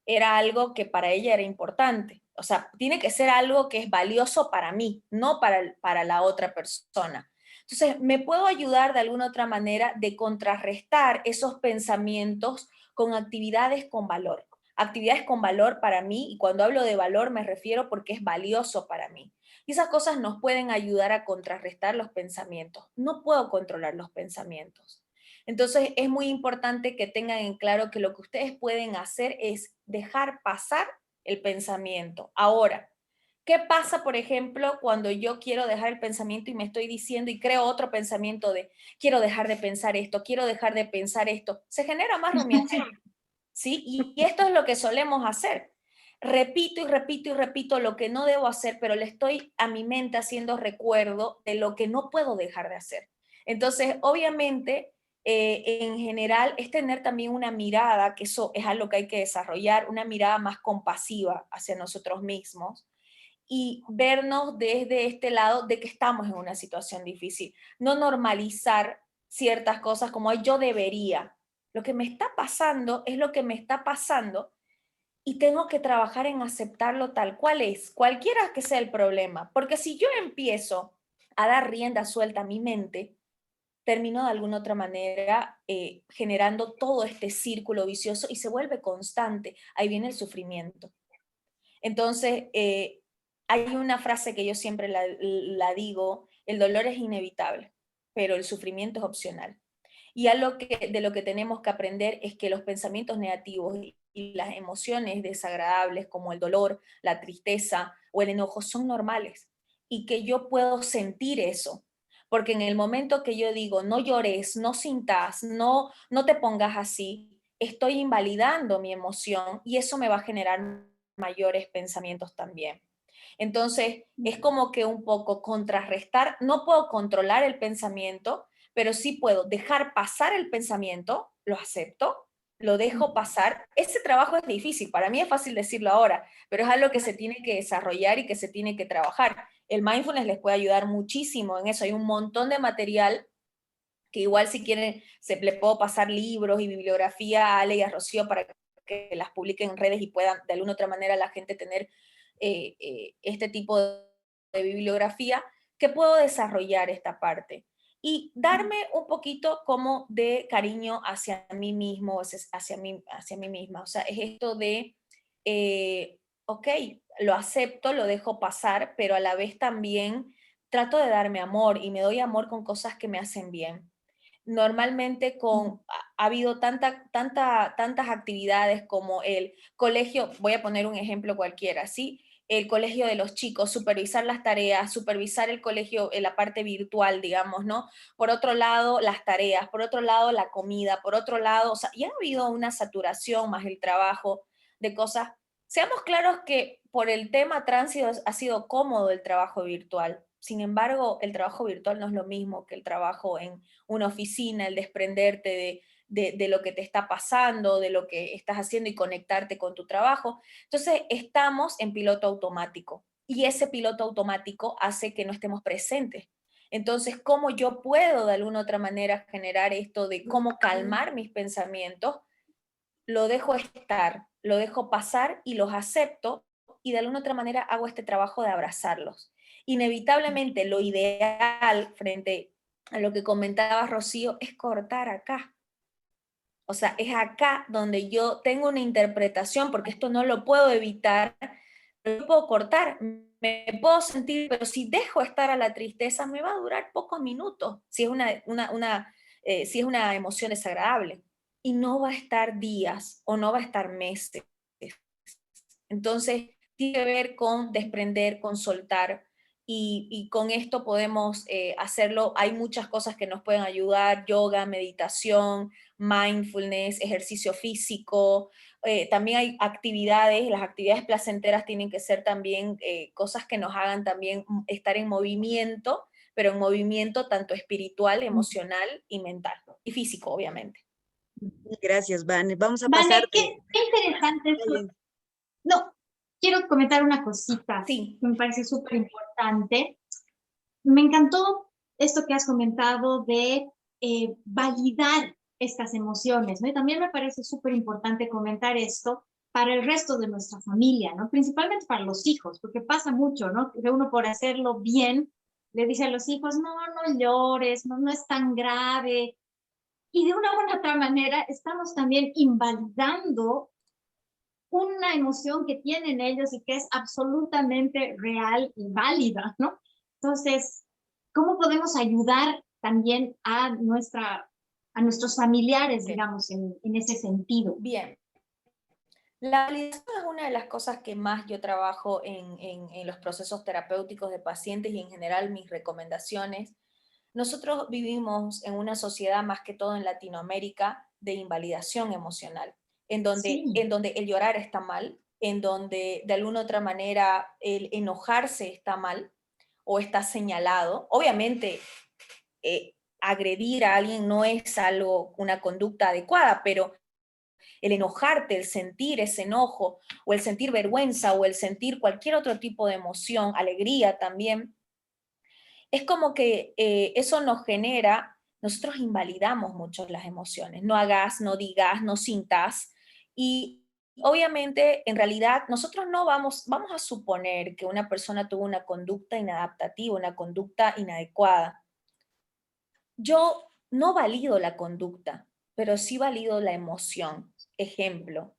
era algo que para ella era importante. O sea, tiene que ser algo que es valioso para mí, no para la otra persona. Entonces, me puedo ayudar de alguna otra manera de contrarrestar esos pensamientos con actividades con valor. Actividades con valor para mí, y cuando hablo de valor me refiero porque es valioso para mí. Y esas cosas nos pueden ayudar a contrarrestar los pensamientos. No puedo controlar los pensamientos. Entonces es muy importante que tengan en claro que lo que ustedes pueden hacer es dejar pasar el pensamiento. Ahora, ¿qué pasa, por ejemplo, cuando yo quiero dejar el pensamiento y me estoy diciendo y creo otro pensamiento de quiero dejar de pensar esto, quiero dejar de pensar esto? Se genera más rumiación, ¿sí? Y esto es lo que solemos hacer. Repito y repito y repito lo que no debo hacer, pero le estoy a mi mente haciendo recuerdo de lo que no puedo dejar de hacer. Entonces, obviamente, en general, es tener también una mirada, que eso es algo que hay que desarrollar, una mirada más compasiva hacia nosotros mismos y vernos desde este lado de que estamos en una situación difícil. No normalizar ciertas cosas como yo debería. Lo que me está pasando es lo que me está pasando y tengo que trabajar en aceptarlo tal cual es, cualquiera que sea el problema. Porque si yo empiezo a dar rienda suelta a mi mente, termino de alguna otra manera generando todo este círculo vicioso y se vuelve constante. Ahí viene el sufrimiento. Entonces, hay una frase que yo siempre la digo, el dolor es inevitable, pero el sufrimiento es opcional. Y algo de lo que tenemos que aprender es que los pensamientos negativos y las emociones desagradables como el dolor, la tristeza o el enojo son normales y que yo puedo sentir eso. Porque en el momento que yo digo no llores, no sintas, no te pongas así, estoy invalidando mi emoción y eso me va a generar mayores pensamientos también. Entonces, es como que un poco contrarrestar, no puedo controlar el pensamiento, pero sí puedo dejar pasar el pensamiento, lo acepto, lo dejo pasar. Ese trabajo es difícil, para mí es fácil decirlo ahora, pero es algo que se tiene que desarrollar y que se tiene que trabajar. El mindfulness les puede ayudar muchísimo en eso, hay un montón de material que igual si quieren le puedo pasar libros y bibliografía a Ale y a Rocío para que las publiquen en redes y puedan de alguna otra manera la gente tener este tipo de bibliografía, que puedo desarrollar esta parte y darme un poquito como de cariño hacia mí mismo, hacia mí misma. O sea, es esto de, ok, lo acepto, lo dejo pasar, pero a la vez también trato de darme amor y me doy amor con cosas que me hacen bien. Normalmente ha habido tantas actividades como el colegio, voy a poner un ejemplo cualquiera, ¿sí? El colegio de los chicos, supervisar las tareas, supervisar el colegio en la parte virtual, digamos, ¿no? Por otro lado, las tareas, por otro lado, la comida, por otro lado, o sea, ya ha habido una saturación más el trabajo de cosas. Seamos claros que por el tema tránsito ha sido cómodo el trabajo virtual. Sin embargo, el trabajo virtual no es lo mismo que el trabajo en una oficina, el desprenderte de lo que te está pasando, de lo que estás haciendo y conectarte con tu trabajo. Entonces, estamos en piloto automático y ese piloto automático hace que no estemos presentes. Entonces, ¿cómo yo puedo de alguna otra manera generar esto de cómo calmar mis pensamientos? Lo dejo estar, lo dejo pasar y los acepto y de alguna otra manera hago este trabajo de abrazarlos. Inevitablemente lo ideal frente a lo que comentaba Rocío es cortar acá. O sea, es acá donde yo tengo una interpretación, porque esto no lo puedo evitar, pero yo puedo cortar, me puedo sentir, pero si dejo estar a la tristeza, me va a durar pocos minutos, si es si es una emoción desagradable, y no va a estar días o no va a estar meses. Entonces, tiene que ver con desprender, con soltar, y con esto podemos hacerlo. Hay muchas cosas que nos pueden ayudar: yoga, meditación, mindfulness, ejercicio físico. También hay actividades, las actividades placenteras tienen que ser también cosas que nos hagan también estar en movimiento, pero en movimiento tanto espiritual, emocional y mental, y físico, obviamente. Gracias, Vane. Vamos a Vale, pasar qué interesante esto. No, quiero comentar una cosita Sí. que me parece súper importante. Me encantó esto que has comentado de validar estas emociones, ¿no? Y también me parece súper importante comentar esto para el resto de nuestra familia, ¿no? Principalmente para los hijos, porque pasa mucho, ¿no? Que uno por hacerlo bien le dice a los hijos, no, no llores, no, no es tan grave. Y de una u otra manera estamos también invalidando una emoción que tienen ellos y que es absolutamente real y válida, ¿no? Entonces, ¿cómo podemos ayudar también a nuestros familiares, digamos, en ese sentido? Bien. La validación es una de las cosas que más yo trabajo en los procesos terapéuticos de pacientes y en general mis recomendaciones. Nosotros vivimos en una sociedad, más que todo en Latinoamérica, de invalidación emocional, Sí, en donde el llorar está mal, en donde de alguna otra manera el enojarse está mal o está señalado. Obviamente, agredir a alguien no es algo, una conducta adecuada, pero el enojarte, el sentir ese enojo, o el sentir vergüenza, o el sentir cualquier otro tipo de emoción, alegría también, es como que eso nos genera, nosotros invalidamos mucho las emociones, no hagas, no digas, no sintas, y obviamente en realidad nosotros no vamos a suponer que una persona tuvo una conducta inadaptativa, una conducta inadecuada. Yo no valido la conducta, pero sí valido la emoción. Ejemplo,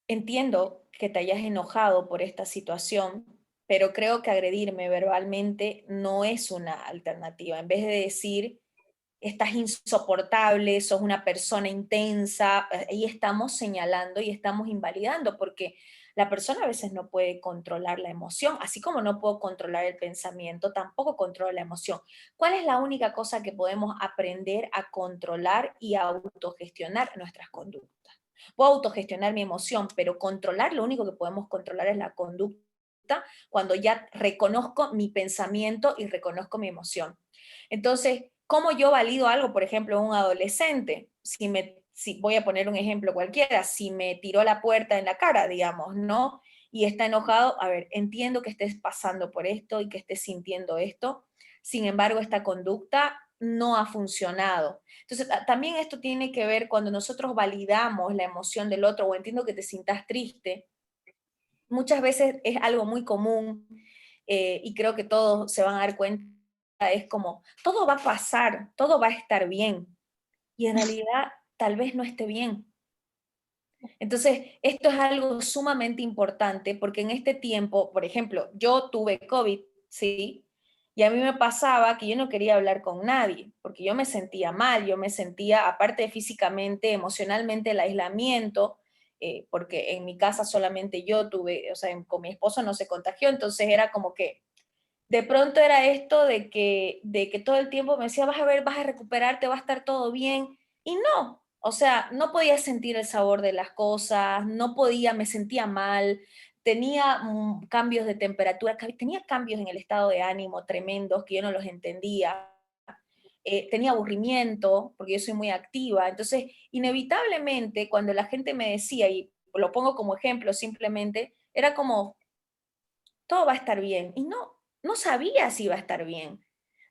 entiendo que te hayas enojado por esta situación, pero creo que agredirme verbalmente no es una alternativa. En vez de decir, estás insoportable, sos una persona intensa, ahí estamos señalando y estamos invalidando, porque la persona a veces no puede controlar la emoción, así como no puedo controlar el pensamiento, tampoco controlo la emoción. ¿Cuál es la única cosa que podemos aprender a controlar y a autogestionar? Nuestras conductas. Puedo autogestionar mi emoción, pero controlar, lo único que podemos controlar es la conducta cuando ya reconozco mi pensamiento y reconozco mi emoción. Entonces, ¿cómo yo valido algo? Por ejemplo, un adolescente, si voy a poner un ejemplo cualquiera, si me tiró la puerta en la cara, digamos, ¿no? Y está enojado, a ver, entiendo que estés pasando por esto y que estés sintiendo esto, sin embargo, esta conducta no ha funcionado. Entonces, también esto tiene que ver cuando nosotros validamos la emoción del otro, o entiendo que te sientas triste, muchas veces es algo muy común, y creo que todos se van a dar cuenta, es como, todo va a pasar, todo va a estar bien, y en realidad tal vez no esté bien. Entonces, esto es algo sumamente importante porque en este tiempo, por ejemplo, yo tuve COVID, ¿sí? Y a mí me pasaba que yo no quería hablar con nadie, porque yo me sentía mal, yo me sentía, aparte de físicamente, emocionalmente, el aislamiento, porque en mi casa solamente yo tuve, o sea, con mi esposo no se contagió, entonces era como que de pronto era esto de que todo el tiempo me decía, vas a ver, vas a recuperarte, va a estar todo bien, y no, o sea, no podía sentir el sabor de las cosas, no podía, me sentía mal, tenía cambios de temperatura, tenía cambios en el estado de ánimo tremendos que yo no los entendía, tenía aburrimiento, porque yo soy muy activa, entonces inevitablemente cuando la gente me decía, y lo pongo como ejemplo simplemente, era como, todo va a estar bien. Y no, no sabía si iba a estar bien.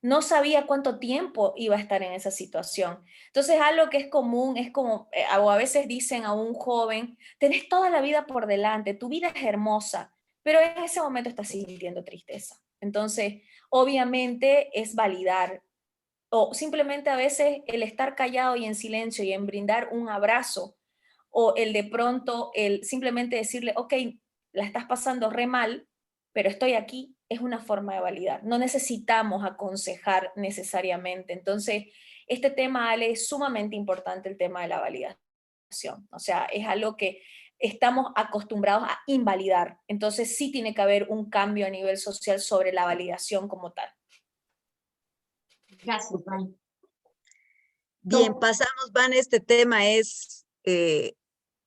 No sabía cuánto tiempo iba a estar en esa situación. Entonces, algo que es común es como, o a veces dicen a un joven, tenés toda la vida por delante, tu vida es hermosa, pero en ese momento estás sintiendo tristeza. Entonces, obviamente es validar, o simplemente a veces el estar callado y en silencio y en brindar un abrazo, o el de pronto, el simplemente decirle, ok, la estás pasando re mal, pero estoy aquí, es una forma de validar. No necesitamos aconsejar necesariamente. Entonces, este tema, Ale, es sumamente importante, el tema de la validación. O sea, es algo que estamos acostumbrados a invalidar. Entonces, sí tiene que haber un cambio a nivel social sobre la validación como tal. gracias, Van. Bien, pasamos, Van, este tema es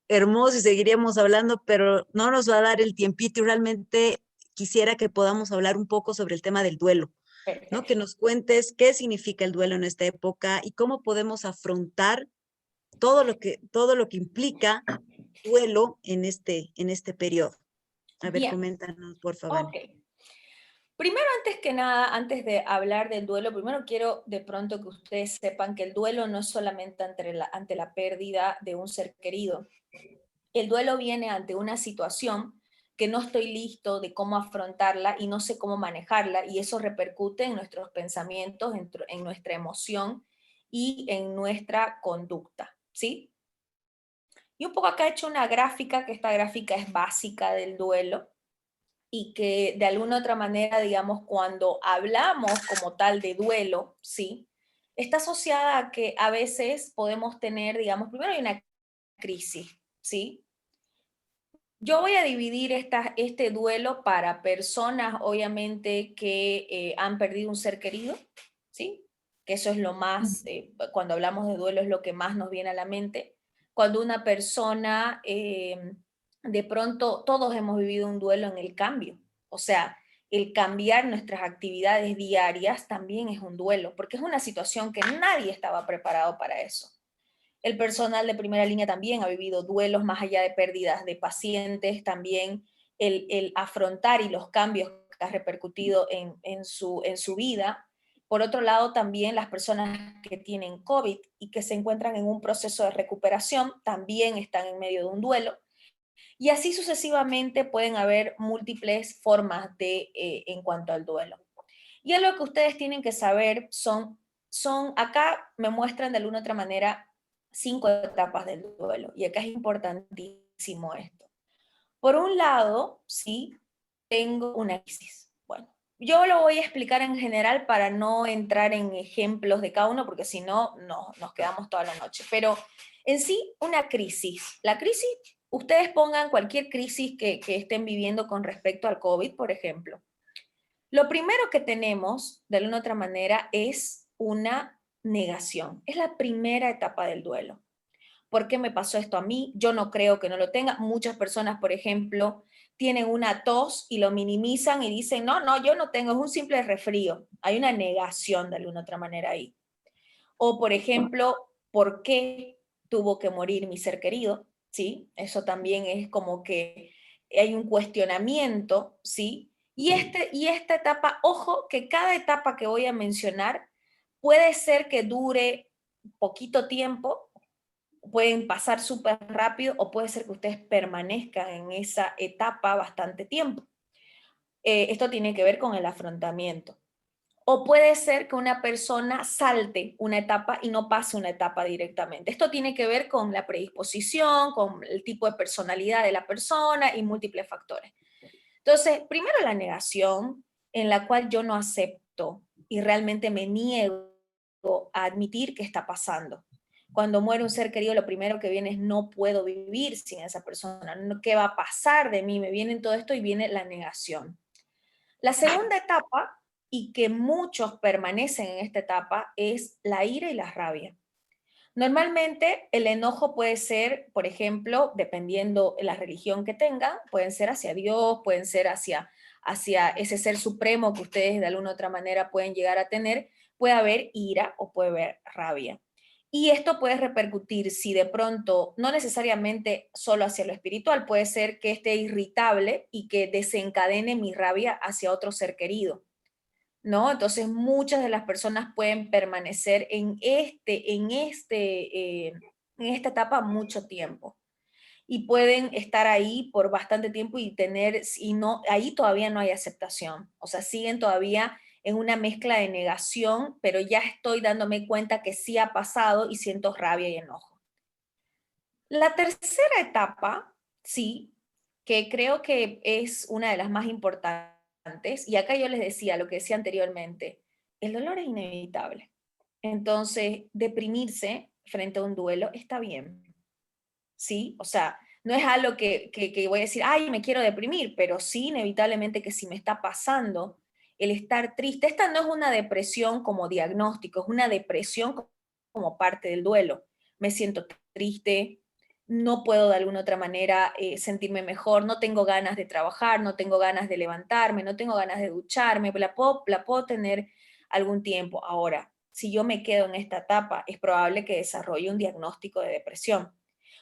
hermoso y seguiríamos hablando, pero no nos va a dar el tiempito y realmente quisiera que podamos hablar un poco sobre el tema del duelo, ¿no? Perfecto. Que nos cuentes qué significa el duelo en esta época y cómo podemos afrontar todo lo que implica duelo en este periodo. A ver, Bien, coméntanos, por favor. ok. Primero, antes que nada, antes de hablar del duelo, primero quiero de pronto que ustedes sepan que el duelo no es solamente ante la pérdida de un ser querido. El duelo viene ante una situación que no estoy listo de cómo afrontarla y no sé cómo manejarla, y eso repercute en nuestros pensamientos, en nuestra emoción y en nuestra conducta, ¿sí? Y un poco acá he hecho una gráfica, que esta gráfica es básica del duelo, y que de alguna otra manera, digamos, cuando hablamos como tal de duelo, ¿sí? Está asociada a que a veces podemos tener, digamos, primero hay una crisis, ¿sí? Yo voy a dividir este duelo para personas, obviamente, que han perdido un ser querido, ¿sí? Que eso es lo más, cuando hablamos de duelo es lo que más nos viene a la mente. Cuando una persona, de pronto, todos hemos vivido un duelo en el cambio. O sea, el cambiar nuestras actividades diarias también es un duelo, porque es una situación que nadie estaba preparado para eso. El personal de primera línea también ha vivido duelos más allá de pérdidas de pacientes, también el afrontar y los cambios que ha repercutido en su vida. Por otro lado, también las personas que tienen COVID y que se encuentran en un proceso de recuperación también están en medio de un duelo. Y así sucesivamente pueden haber múltiples formas en cuanto al duelo. Y algo que ustedes tienen que saber acá me muestran de alguna otra manera 5 etapas del duelo. Y acá es importantísimo esto. Por un lado, sí, tengo una crisis. Bueno, yo lo voy a explicar en general para no entrar en ejemplos de cada uno, porque si no, nos quedamos toda la noche. Pero en sí, una crisis. La crisis, ustedes pongan cualquier crisis que estén viviendo con respecto al COVID, por ejemplo. Lo primero que tenemos, de alguna otra manera, es una negación. Es la primera etapa del duelo. ¿Por qué me pasó esto a mí? Yo no creo que no lo tenga. Muchas personas, por ejemplo, tienen una tos y lo minimizan y dicen, no, no, yo no tengo, es un simple resfrío. Hay una negación de alguna otra manera ahí. O, por ejemplo, ¿por qué tuvo que morir mi ser querido? ¿Sí? Eso también es como que hay un cuestionamiento, ¿sí? Y esta etapa, ojo, que cada etapa que voy a mencionar puede ser que dure poquito tiempo, pueden pasar súper rápido o puede ser que ustedes permanezcan en esa etapa bastante tiempo. Esto tiene que ver con el afrontamiento. O puede ser que una persona salte una etapa y no pase una etapa directamente. Esto tiene que ver con la predisposición, con el tipo de personalidad de la persona y múltiples factores. Entonces, primero la negación, en la cual yo no acepto y realmente me niego a admitir que está pasando. Cuando muere un ser querido, lo primero que viene es no puedo vivir sin esa persona. ¿Qué va a pasar de mí? Me viene todo esto y viene la negación. La segunda etapa, y que muchos permanecen en esta etapa, es la ira y la rabia. Normalmente el enojo puede ser, por ejemplo, dependiendo de la religión que tengan, pueden ser hacia Dios, pueden ser hacia ese ser supremo que ustedes de alguna u otra manera pueden llegar a tener, puede haber ira o puede haber rabia. Y esto puede repercutir si de pronto, no necesariamente solo hacia lo espiritual, puede ser que esté irritable y que desencadene mi rabia hacia otro ser querido, ¿no? Entonces muchas de las personas pueden permanecer en esta etapa mucho tiempo y pueden estar ahí por bastante tiempo y no, ahí todavía no hay aceptación, o sea, siguen todavía en una mezcla de negación, pero ya estoy dándome cuenta que sí ha pasado y siento rabia y enojo. La tercera etapa, sí, que creo que es una de las más importantes, y acá yo les decía lo que decía anteriormente, el dolor es inevitable. Entonces, deprimirse frente a un duelo está bien, ¿sí? O sea, no es algo que voy a decir, ay, me quiero deprimir, pero sí, inevitablemente que si me está pasando el estar triste, esta no es una depresión como diagnóstico, es una depresión como parte del duelo. Me siento triste, no puedo de alguna otra manera sentirme mejor, no tengo ganas de trabajar, no tengo ganas de levantarme, no tengo ganas de ducharme, la puedo tener algún tiempo. Ahora, si yo me quedo en esta etapa, es probable que desarrolle un diagnóstico de depresión.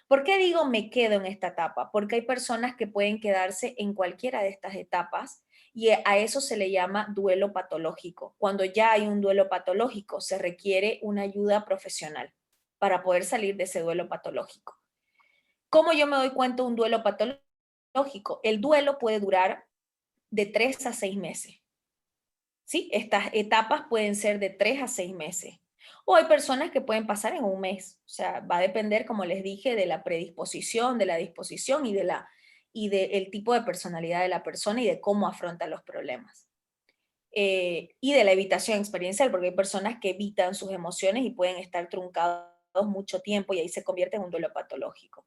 ¿Por qué digo me quedo en esta etapa? Porque hay personas que pueden quedarse en cualquiera de estas etapas Y a eso se le llama duelo patológico. Cuando ya hay un duelo patológico, se requiere una ayuda profesional para poder salir de ese duelo patológico. ¿Cómo yo me doy cuenta de un duelo patológico? El duelo puede durar de 3 a 6 meses. ¿Sí? Estas etapas pueden ser de 3 a 6 meses. O hay personas que pueden pasar en un mes. O sea, va a depender, como les dije, de la predisposición, de la disposición y del tipo de personalidad de la persona y de cómo afronta los problemas. Y de la evitación experiencial, porque hay personas que evitan sus emociones y pueden estar truncados mucho tiempo y ahí se convierte en un duelo patológico.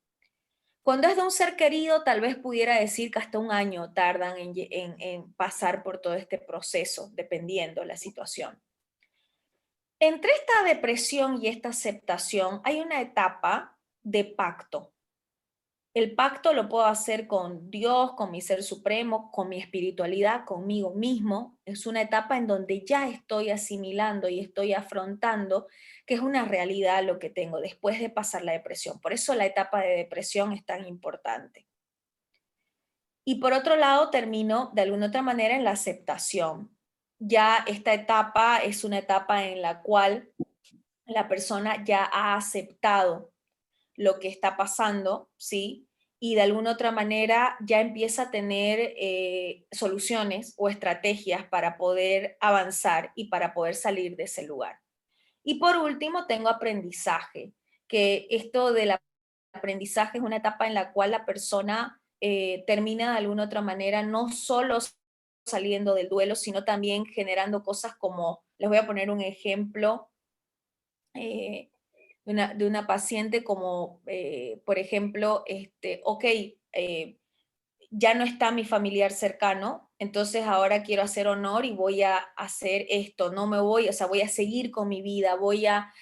Cuando es de un ser querido, tal vez pudiera decir que hasta un año tardan en pasar por todo este proceso, dependiendo la situación. Entre esta depresión y esta aceptación hay una etapa de pacto. El pacto lo puedo hacer con Dios, con mi ser supremo, con mi espiritualidad, conmigo mismo. Es una etapa en donde ya estoy asimilando y estoy afrontando que es una realidad lo que tengo después de pasar la depresión. Por eso la etapa de depresión es tan importante. Y por otro lado, termino de alguna otra manera en la aceptación. Ya esta etapa es una etapa en la cual la persona ya ha aceptado lo que está pasando, ¿sí? Y de alguna otra manera ya empieza a tener soluciones o estrategias para poder avanzar y para poder salir de ese lugar. Y por último, tengo aprendizaje, que esto del aprendizaje es una etapa en la cual la persona termina de alguna otra manera no solo saliendo del duelo, sino también generando cosas como, les voy a poner un ejemplo, eh, de una paciente como, por ejemplo, ok, ya no está mi familiar cercano, entonces ahora quiero hacer honor y voy a hacer esto, no me voy, o sea, voy a seguir con mi vida, voy a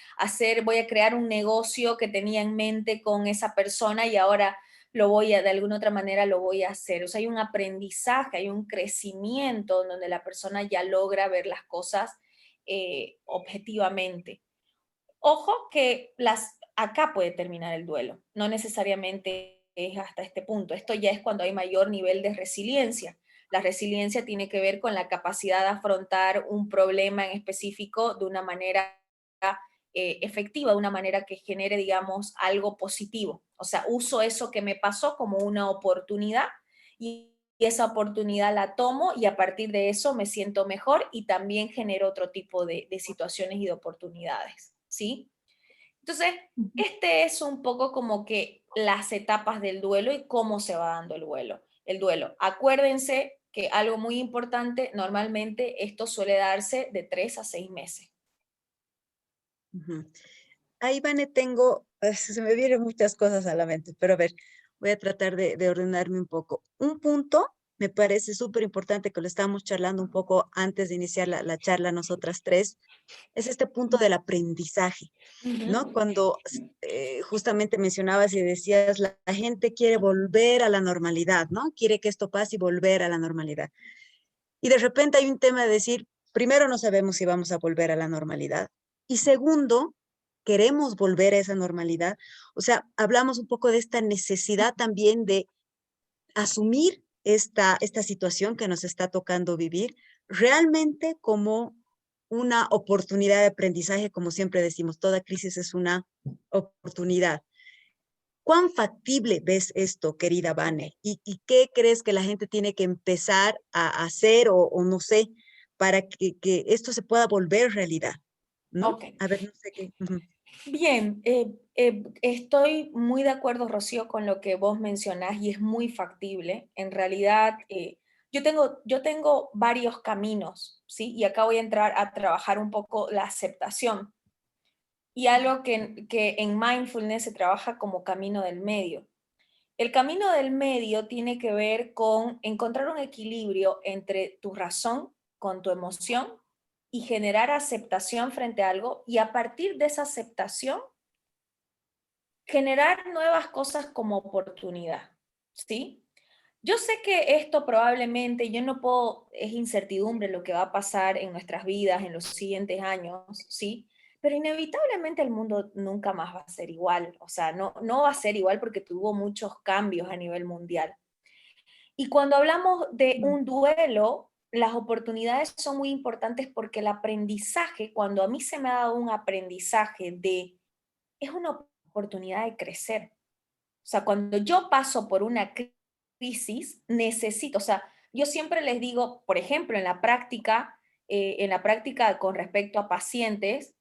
crear un negocio que tenía en mente con esa persona y ahora de alguna otra manera lo voy a hacer. O sea, hay un aprendizaje, hay un crecimiento donde la persona ya logra ver las cosas objetivamente. Ojo que acá puede terminar el duelo, no necesariamente es hasta este punto. Esto ya es cuando hay mayor nivel de resiliencia. La resiliencia tiene que ver con la capacidad de afrontar un problema en específico de una manera efectiva, de una manera que genere, digamos, algo positivo. O sea, uso eso que me pasó como una oportunidad y esa oportunidad la tomo y a partir de eso me siento mejor y también genero otro tipo de situaciones y de oportunidades, ¿sí? Entonces, este es un poco como que las etapas del duelo y cómo se va dando el duelo. El duelo. Acuérdense que algo muy importante, normalmente esto suele darse de 3 a 6 meses. Ujú. Ahí, Vane, se me vienen muchas cosas a la mente, pero a ver, voy a tratar de ordenarme un poco. Un punto me parece súper importante que lo estábamos charlando un poco antes de iniciar la charla nosotras tres, es este punto del aprendizaje, ¿no? Cuando justamente mencionabas y decías, la gente quiere volver a la normalidad, ¿no? Quiere que esto pase y volver a la normalidad. Y de repente hay un tema de decir, primero no sabemos si vamos a volver a la normalidad. Y segundo, queremos volver a esa normalidad. O sea, hablamos un poco de esta necesidad también de asumir esta situación que nos está tocando vivir realmente como una oportunidad de aprendizaje, como siempre decimos, toda crisis es una oportunidad. ¿Cuán factible ves esto, querida Vane? ¿Y qué crees que la gente tiene que empezar a hacer o no sé, para que esto se pueda volver realidad? ¿No? Ok. A ver, no sé qué. Ujú. Bien, estoy muy de acuerdo, Rocío, con lo que vos mencionás y es muy factible. En realidad, yo tengo varios caminos, ¿sí? Y acá voy a entrar a trabajar un poco la aceptación. Y algo que en mindfulness se trabaja como camino del medio. El camino del medio tiene que ver con encontrar un equilibrio entre tu razón con tu emoción y generar aceptación frente a algo y a partir de esa aceptación generar nuevas cosas como oportunidad, ¿sí? Yo sé que esto probablemente, yo no puedo, es incertidumbre lo que va a pasar en nuestras vidas en los siguientes años, ¿sí? Pero inevitablemente el mundo nunca más va a ser igual, o sea, no va a ser igual porque tuvo muchos cambios a nivel mundial. Y cuando hablamos de un duelo, las oportunidades son muy importantes porque el aprendizaje, cuando a mí se me ha dado un aprendizaje es una oportunidad de crecer. O sea, cuando yo paso por una crisis, necesito, o sea, yo siempre les digo, por ejemplo, en la práctica con respecto a pacientes,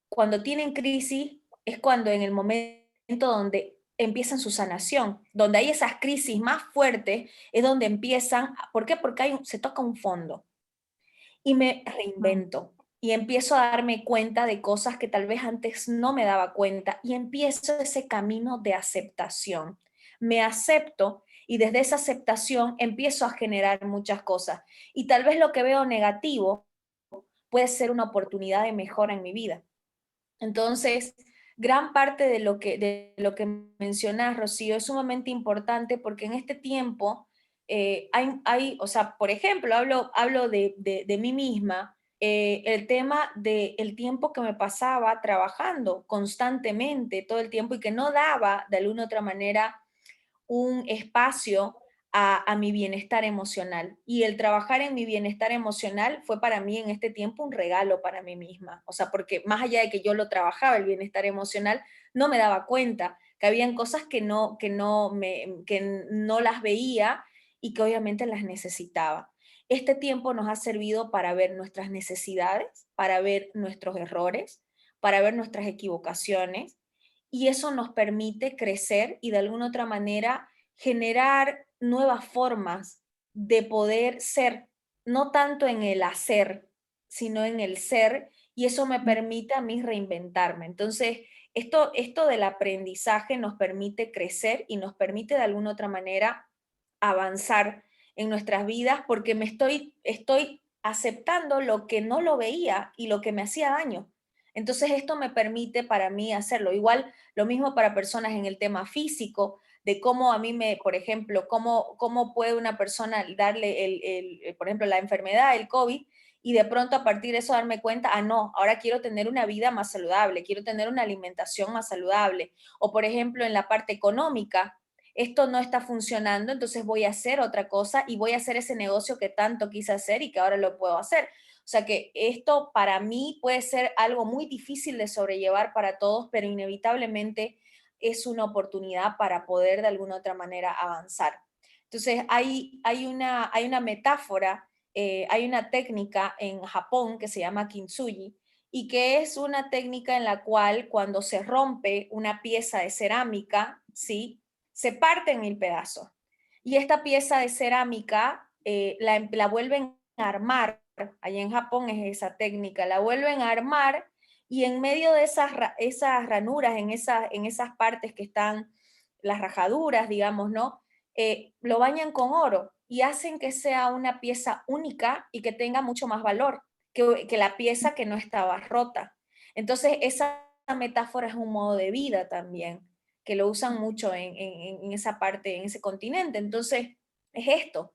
cuando tienen crisis es cuando en el momento donde empiezan su sanación, donde hay esas crisis más fuertes, es donde empiezan, ¿por qué? Porque se toca un fondo y me reinvento y empiezo a darme cuenta de cosas que tal vez antes no me daba cuenta y empiezo ese camino de aceptación. Me acepto y desde esa aceptación empiezo a generar muchas cosas y tal vez lo que veo negativo puede ser una oportunidad de mejora en mi vida. Entonces, gran parte de lo que mencionas, Rocío, es sumamente importante porque en este tiempo o sea, por ejemplo, hablo de mí misma, el tema del tiempo que me pasaba trabajando constantemente todo el tiempo y que no daba de alguna u otra manera un espacio a mi bienestar emocional. Y el trabajar en mi bienestar emocional fue para mí en este tiempo un regalo para mí misma. O sea, porque más allá de que yo lo trabajaba, el bienestar emocional, no me daba cuenta que habían cosas que no las veía y que obviamente las necesitaba. Este tiempo nos ha servido para ver nuestras necesidades, para ver nuestros errores, para ver nuestras equivocaciones, y eso nos permite crecer y de alguna otra manera generar nuevas formas de poder ser, no tanto en el hacer, sino en el ser, y eso me permite a mí reinventarme. Entonces, esto del aprendizaje nos permite crecer y nos permite de alguna otra manera avanzar en nuestras vidas porque estoy aceptando lo que no lo veía y lo que me hacía daño. Entonces esto me permite para mí hacerlo. Igual lo mismo para personas en el tema físico, de cómo a mí por ejemplo, cómo puede una persona darle, por ejemplo, la enfermedad, el COVID, y de pronto a partir de eso darme cuenta, no, ahora quiero tener una vida más saludable, quiero tener una alimentación más saludable. O por ejemplo, en la parte económica, esto no está funcionando, entonces voy a hacer otra cosa y voy a hacer ese negocio que tanto quise hacer y que ahora lo puedo hacer. O sea que esto para mí puede ser algo muy difícil de sobrellevar para todos, pero inevitablemente es una oportunidad para poder de alguna otra manera avanzar. Entonces hay una metáfora, hay una técnica en Japón que se llama kintsugi y que es una técnica en la cual cuando se rompe una pieza de cerámica, ¿sí? Se parte en 1000 pedazos. Y esta pieza de cerámica la vuelven a armar, allá en Japón es esa técnica, la vuelven a armar y en medio de esas ranuras, en esas partes que están las rajaduras, digamos, ¿no? Lo bañan con oro y hacen que sea una pieza única y que tenga mucho más valor que la pieza que no estaba rota. Entonces, esa metáfora es un modo de vida también, que lo usan mucho en esa parte, en ese continente. Entonces, es esto.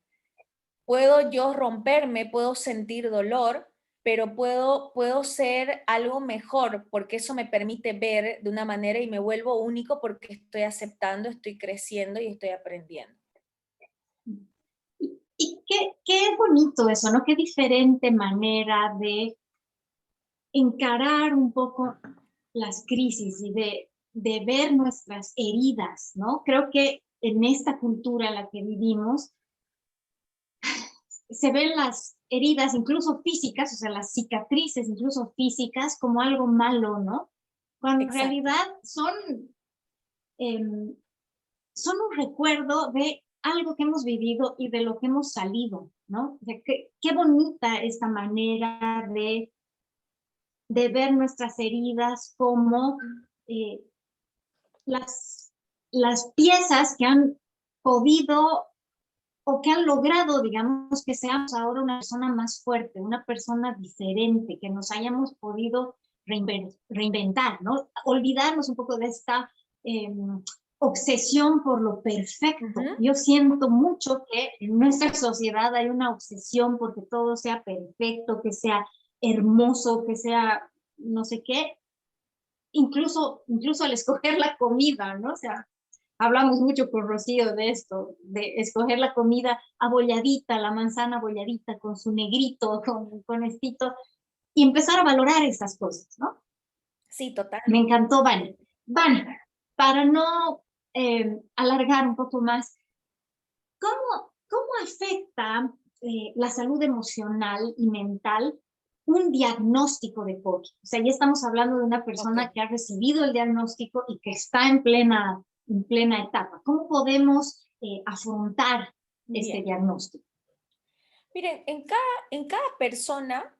Puedo yo romperme, puedo sentir dolor, pero puedo ser algo mejor, porque eso me permite ver de una manera y me vuelvo único porque estoy aceptando, estoy creciendo y estoy aprendiendo. Y qué bonito eso, ¿no? Qué diferente manera de encarar un poco las crisis y de ver nuestras heridas, ¿no? Creo que en esta cultura en la que vivimos se ven las heridas, incluso físicas, o sea, las cicatrices, incluso físicas, como algo malo, ¿no? Cuando en realidad son un recuerdo de algo que hemos vivido y de lo que hemos salido, ¿no? O sea, qué bonita esta manera de ver nuestras heridas como las piezas que han podido o que han logrado, digamos, que seamos ahora una persona más fuerte, una persona diferente, que nos hayamos podido reinventar, ¿no? Olvidarnos un poco de esta obsesión por lo perfecto. Yo siento mucho que en nuestra sociedad hay una obsesión porque todo sea perfecto, que sea hermoso, que sea no sé qué, incluso al escoger la comida, ¿no? O sea, Hablamos mucho con Rocío de esto, de escoger la comida abolladita, la manzana abolladita con su negrito, con estito, y empezar a valorar esas cosas, ¿no? Sí, total. Me encantó, Vani. Vani, para no alargar un poco más, ¿cómo afecta la salud emocional y mental un diagnóstico de COVID? O sea, ya estamos hablando de una persona Ok, que ha recibido el diagnóstico y que está en plena etapa. ¿Cómo podemos afrontar este bien. diagnóstico? Miren, en cada persona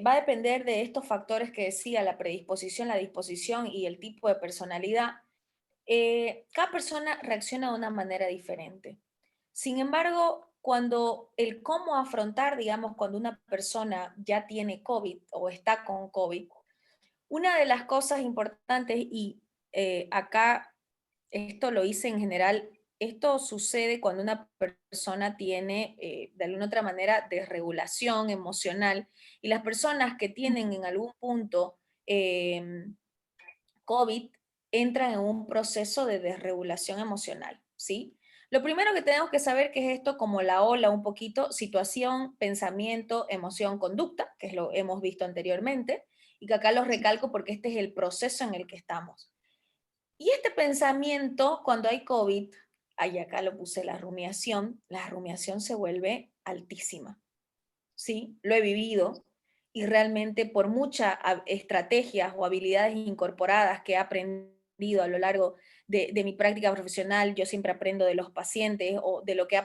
va a depender de estos factores que decía, la predisposición, la disposición y el tipo de personalidad. Cada persona reacciona de una manera diferente. Sin embargo, cuando el cómo afrontar, digamos, cuando una persona ya tiene COVID o está con COVID, una de las cosas importantes, y acá esto lo hice en general, esto sucede cuando una persona tiene de alguna otra manera desregulación emocional, y las personas que tienen en algún punto COVID entran en un proceso de desregulación emocional, ¿sí? Lo primero que tenemos que saber que es esto como la ola un poquito, situación, pensamiento, emoción, conducta, que es lo hemos visto anteriormente, y que acá lo recalco porque este es el proceso en el que estamos. Y este pensamiento, cuando hay COVID, ahí acá lo puse la rumiación se vuelve altísima, ¿sí? Lo he vivido y realmente por muchas estrategias o habilidades incorporadas que he aprendido a lo largo de mi práctica profesional, yo siempre aprendo de los pacientes o de lo que he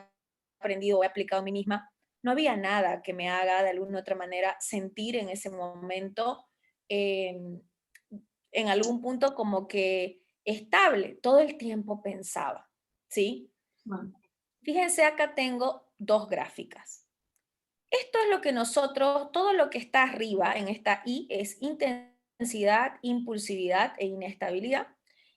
aprendido o he aplicado a mí misma, no había nada que me haga de alguna u otra manera sentir en ese momento, eh, en algún punto como que estable, todo el tiempo pensaba, ¿sí? Bueno, Fíjense, acá tengo dos gráficas. Esto es lo que nosotros, todo lo que está arriba en esta I es intensidad, impulsividad e inestabilidad.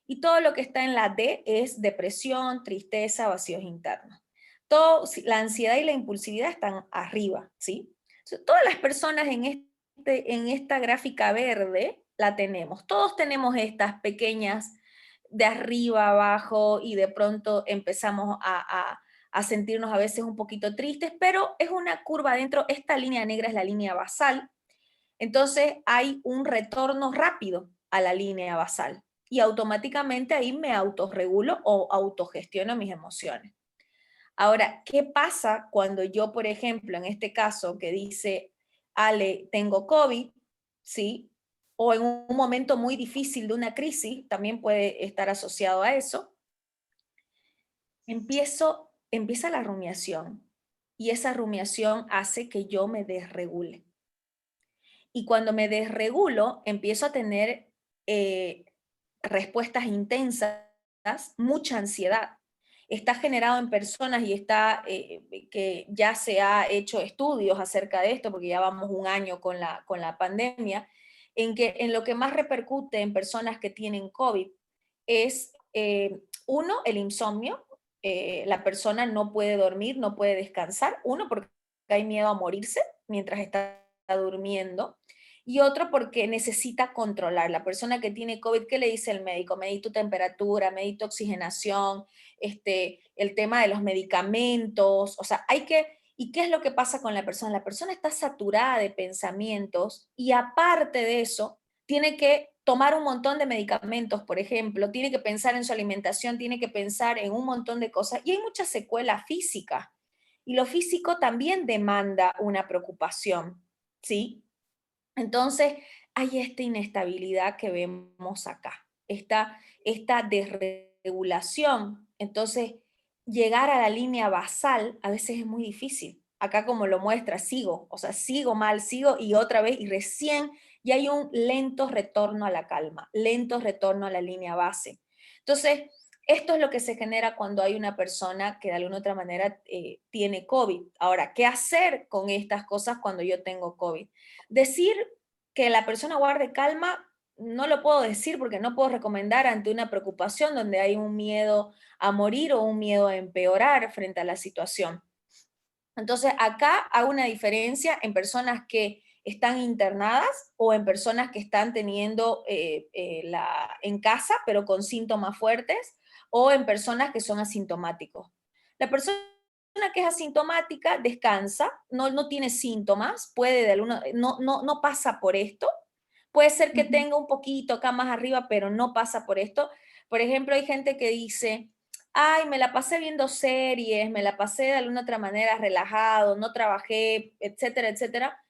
Y todo lo que está en la D es depresión, tristeza, vacíos internos. Todo, la ansiedad y la impulsividad están arriba, ¿sí? Entonces, todas las personas en esta gráfica verde la tenemos. Todos tenemos estas pequeñas de arriba abajo y de pronto empezamos a sentirnos a veces un poquito tristes, pero es una curva dentro, esta línea negra es la línea basal, entonces hay un retorno rápido a la línea basal y automáticamente ahí me autorregulo o autogestiono mis emociones. Ahora, ¿qué pasa cuando yo, por ejemplo, en este caso que dice, Ale, tengo COVID, ¿sí? O en un momento muy difícil de una crisis, también puede estar asociado a eso, empieza la rumiación y esa rumiación hace que yo me desregule. Y cuando me desregulo, empiezo a tener eh, respuestas intensas, mucha ansiedad. Está generado en personas y está que ya se ha hecho estudios acerca de esto, porque ya vamos un año con la pandemia, en lo que más repercute en personas que tienen COVID es, uno, el insomnio. La persona no puede dormir, no puede descansar. Uno, porque hay miedo a morirse mientras está durmiendo, y otro porque necesita controlar. La persona que tiene COVID, ¿qué le dice el médico? Medí tu temperatura, medí tu oxigenación, el tema de los medicamentos, o sea, hay que... ¿Y qué es lo que pasa con la persona? La persona está saturada de pensamientos y aparte de eso, tiene que tomar un montón de medicamentos, por ejemplo, tiene que pensar en su alimentación, tiene que pensar en un montón de cosas y hay mucha secuela física. Y lo físico también demanda una preocupación, ¿sí? Entonces, hay esta inestabilidad que vemos acá, esta desregulación. Entonces, llegar a la línea basal a veces es muy difícil. Acá como lo muestra, sigo, o sea, sigo mal, sigo y otra vez y recién ya hay un lento retorno a la calma, lento retorno a la línea base. Entonces, esto es lo que se genera cuando hay una persona que de alguna otra manera tiene COVID. Ahora, ¿qué hacer con estas cosas cuando yo tengo COVID? Decir que la persona guarde calma, no lo puedo decir porque no puedo recomendar ante una preocupación donde hay un miedo a morir o un miedo a empeorar frente a la situación. Entonces, acá hago una diferencia en personas que están internadas o en personas que están teniendo en casa, pero con síntomas fuertes, o en personas que son asintomáticos. La persona que es asintomática descansa, no tiene síntomas, puede de alguna, no pasa por esto. Puede ser que tenga un poquito acá más arriba, pero no pasa por esto. Por ejemplo, hay gente que dice, ay, me la pasé viendo series, me la pasé de alguna otra manera relajado, no trabajé, etcétera, etcétera,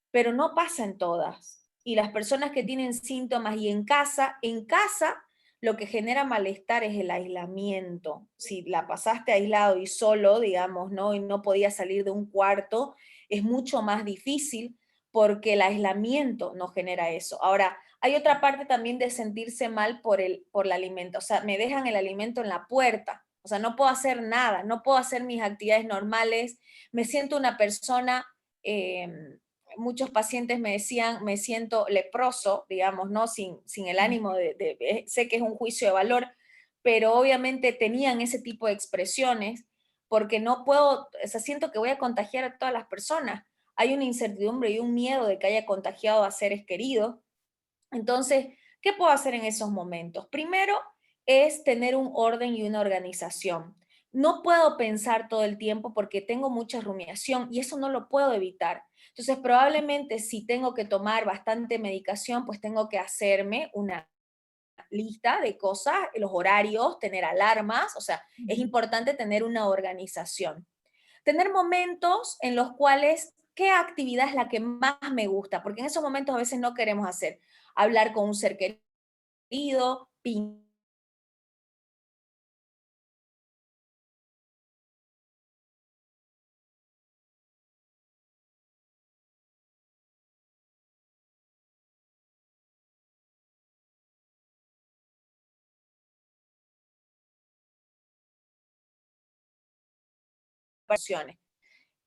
pero no pasa en todas. Y las personas que tienen síntomas y en casa lo que genera malestar es el aislamiento. Si la pasaste aislado y solo, digamos, ¿no? Y no podías salir de un cuarto, es mucho más difícil porque el aislamiento no genera eso. Ahora, hay otra parte también de sentirse mal por el alimento. O sea, me dejan el alimento en la puerta. O sea, no puedo hacer nada, no puedo hacer mis actividades normales. Me siento una persona... muchos pacientes me decían, me siento leproso, digamos, ¿no? Sin el ánimo sé que es un juicio de valor, pero obviamente tenían ese tipo de expresiones porque no puedo, o sea, siento que voy a contagiar a todas las personas. Hay una incertidumbre y un miedo de que haya contagiado a seres queridos. Entonces, ¿qué puedo hacer en esos momentos? Primero es tener un orden y una organización. No puedo pensar todo el tiempo porque tengo mucha rumiación y eso no lo puedo evitar. Entonces, probablemente si tengo que tomar bastante medicación, pues tengo que hacerme una lista de cosas, los horarios, tener alarmas, o sea, es importante tener una organización. Tener momentos en los cuales, ¿qué actividad es la que más me gusta? Porque en esos momentos a veces no queremos hacer. Hablar con un ser querido, pintar,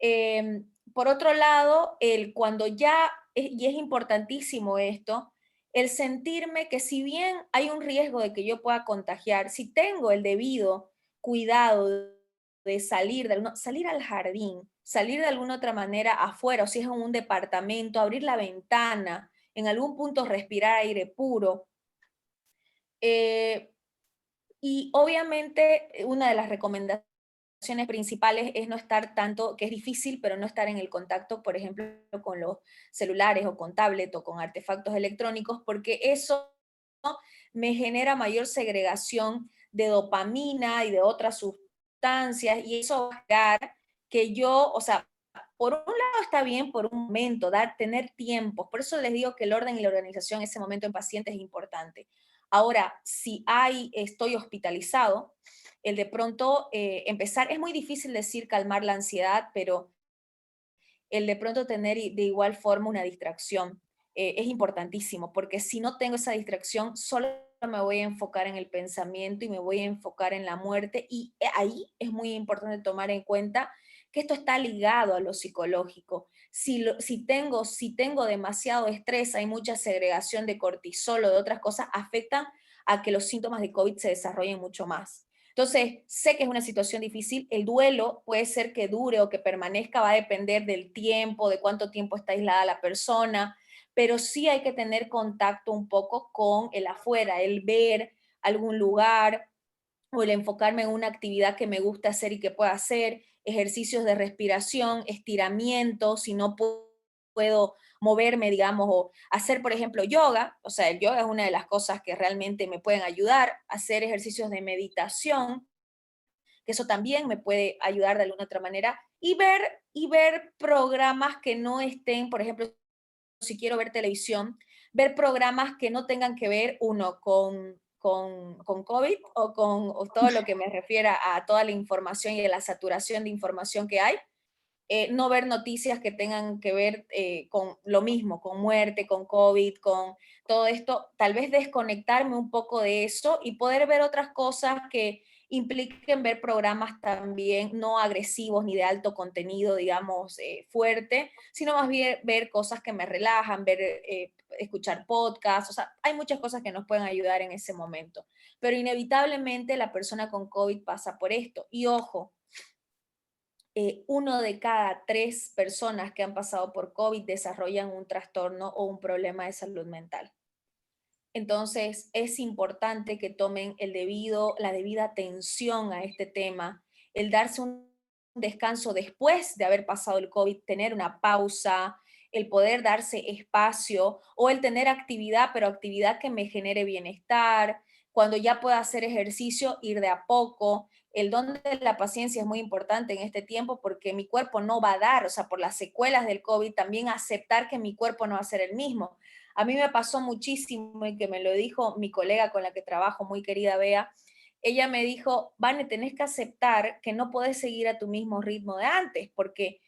Eh, por otro lado, cuando ya, y es importantísimo esto, el sentirme que si bien hay un riesgo de que yo pueda contagiar, si tengo el debido cuidado de salir al jardín, salir de alguna otra manera afuera, o si es en un departamento, abrir la ventana, en algún punto respirar aire puro. Eh, y obviamente una de las recomendaciones principales es no estar tanto, que es difícil, pero no estar en el contacto, por ejemplo, con los celulares o con tablet o con artefactos electrónicos, porque eso me genera mayor segregación de dopamina y de otras sustancias, y eso va a generar que yo, o sea, por un lado está bien por un momento, tener tiempos, por eso les digo que el orden y la organización en ese momento en pacientes es importante. Ahora, si estoy hospitalizado, el de pronto empezar, es muy difícil decir calmar la ansiedad, pero el de pronto tener de igual forma una distracción es importantísimo, porque si no tengo esa distracción, solo me voy a enfocar en el pensamiento y me voy a enfocar en la muerte, y ahí es muy importante tomar en cuenta que esto está ligado a lo psicológico. Si tengo demasiado estrés, hay mucha segregación de cortisol o de otras cosas, afectan a que los síntomas de COVID se desarrollen mucho más. Entonces, sé que es una situación difícil, el duelo puede ser que dure o que permanezca, va a depender del tiempo, de cuánto tiempo está aislada la persona, pero sí hay que tener contacto un poco con el afuera, el ver algún lugar o el enfocarme en una actividad que me gusta hacer y que pueda hacer, ejercicios de respiración, estiramientos, si no puedo moverme, digamos, o hacer, por ejemplo, yoga. O sea, el yoga es una de las cosas que realmente me pueden ayudar, hacer ejercicios de meditación, que eso también me puede ayudar de alguna otra manera, y ver programas que no estén, por ejemplo, si quiero ver televisión, ver programas que no tengan que ver, uno, con COVID o todo lo que me refiera a toda la información y a la saturación de información que hay. No ver noticias que tengan que ver con lo mismo, con muerte, con COVID, con todo esto, tal vez desconectarme un poco de eso y poder ver otras cosas que impliquen ver programas también no agresivos ni de alto contenido, digamos, fuerte, sino más bien ver cosas que me relajan, escuchar podcasts, o sea, hay muchas cosas que nos pueden ayudar en ese momento, pero inevitablemente la persona con COVID pasa por esto. Y ojo, 1 de cada 3 personas que han pasado por COVID desarrollan un trastorno o un problema de salud mental. Entonces, es importante que tomen la debida atención a este tema, el darse un descanso después de haber pasado el COVID, tener una pausa, el poder darse espacio o el tener actividad, pero actividad que me genere bienestar. Cuando ya pueda hacer ejercicio, ir de a poco. El don de la paciencia es muy importante en este tiempo porque mi cuerpo no va a dar, o sea, por las secuelas del COVID, también aceptar que mi cuerpo no va a ser el mismo. A mí me pasó muchísimo y que me lo dijo mi colega con la que trabajo, muy querida Bea. Ella me dijo, Vane, tenés que aceptar que no podés seguir a tu mismo ritmo de antes, porque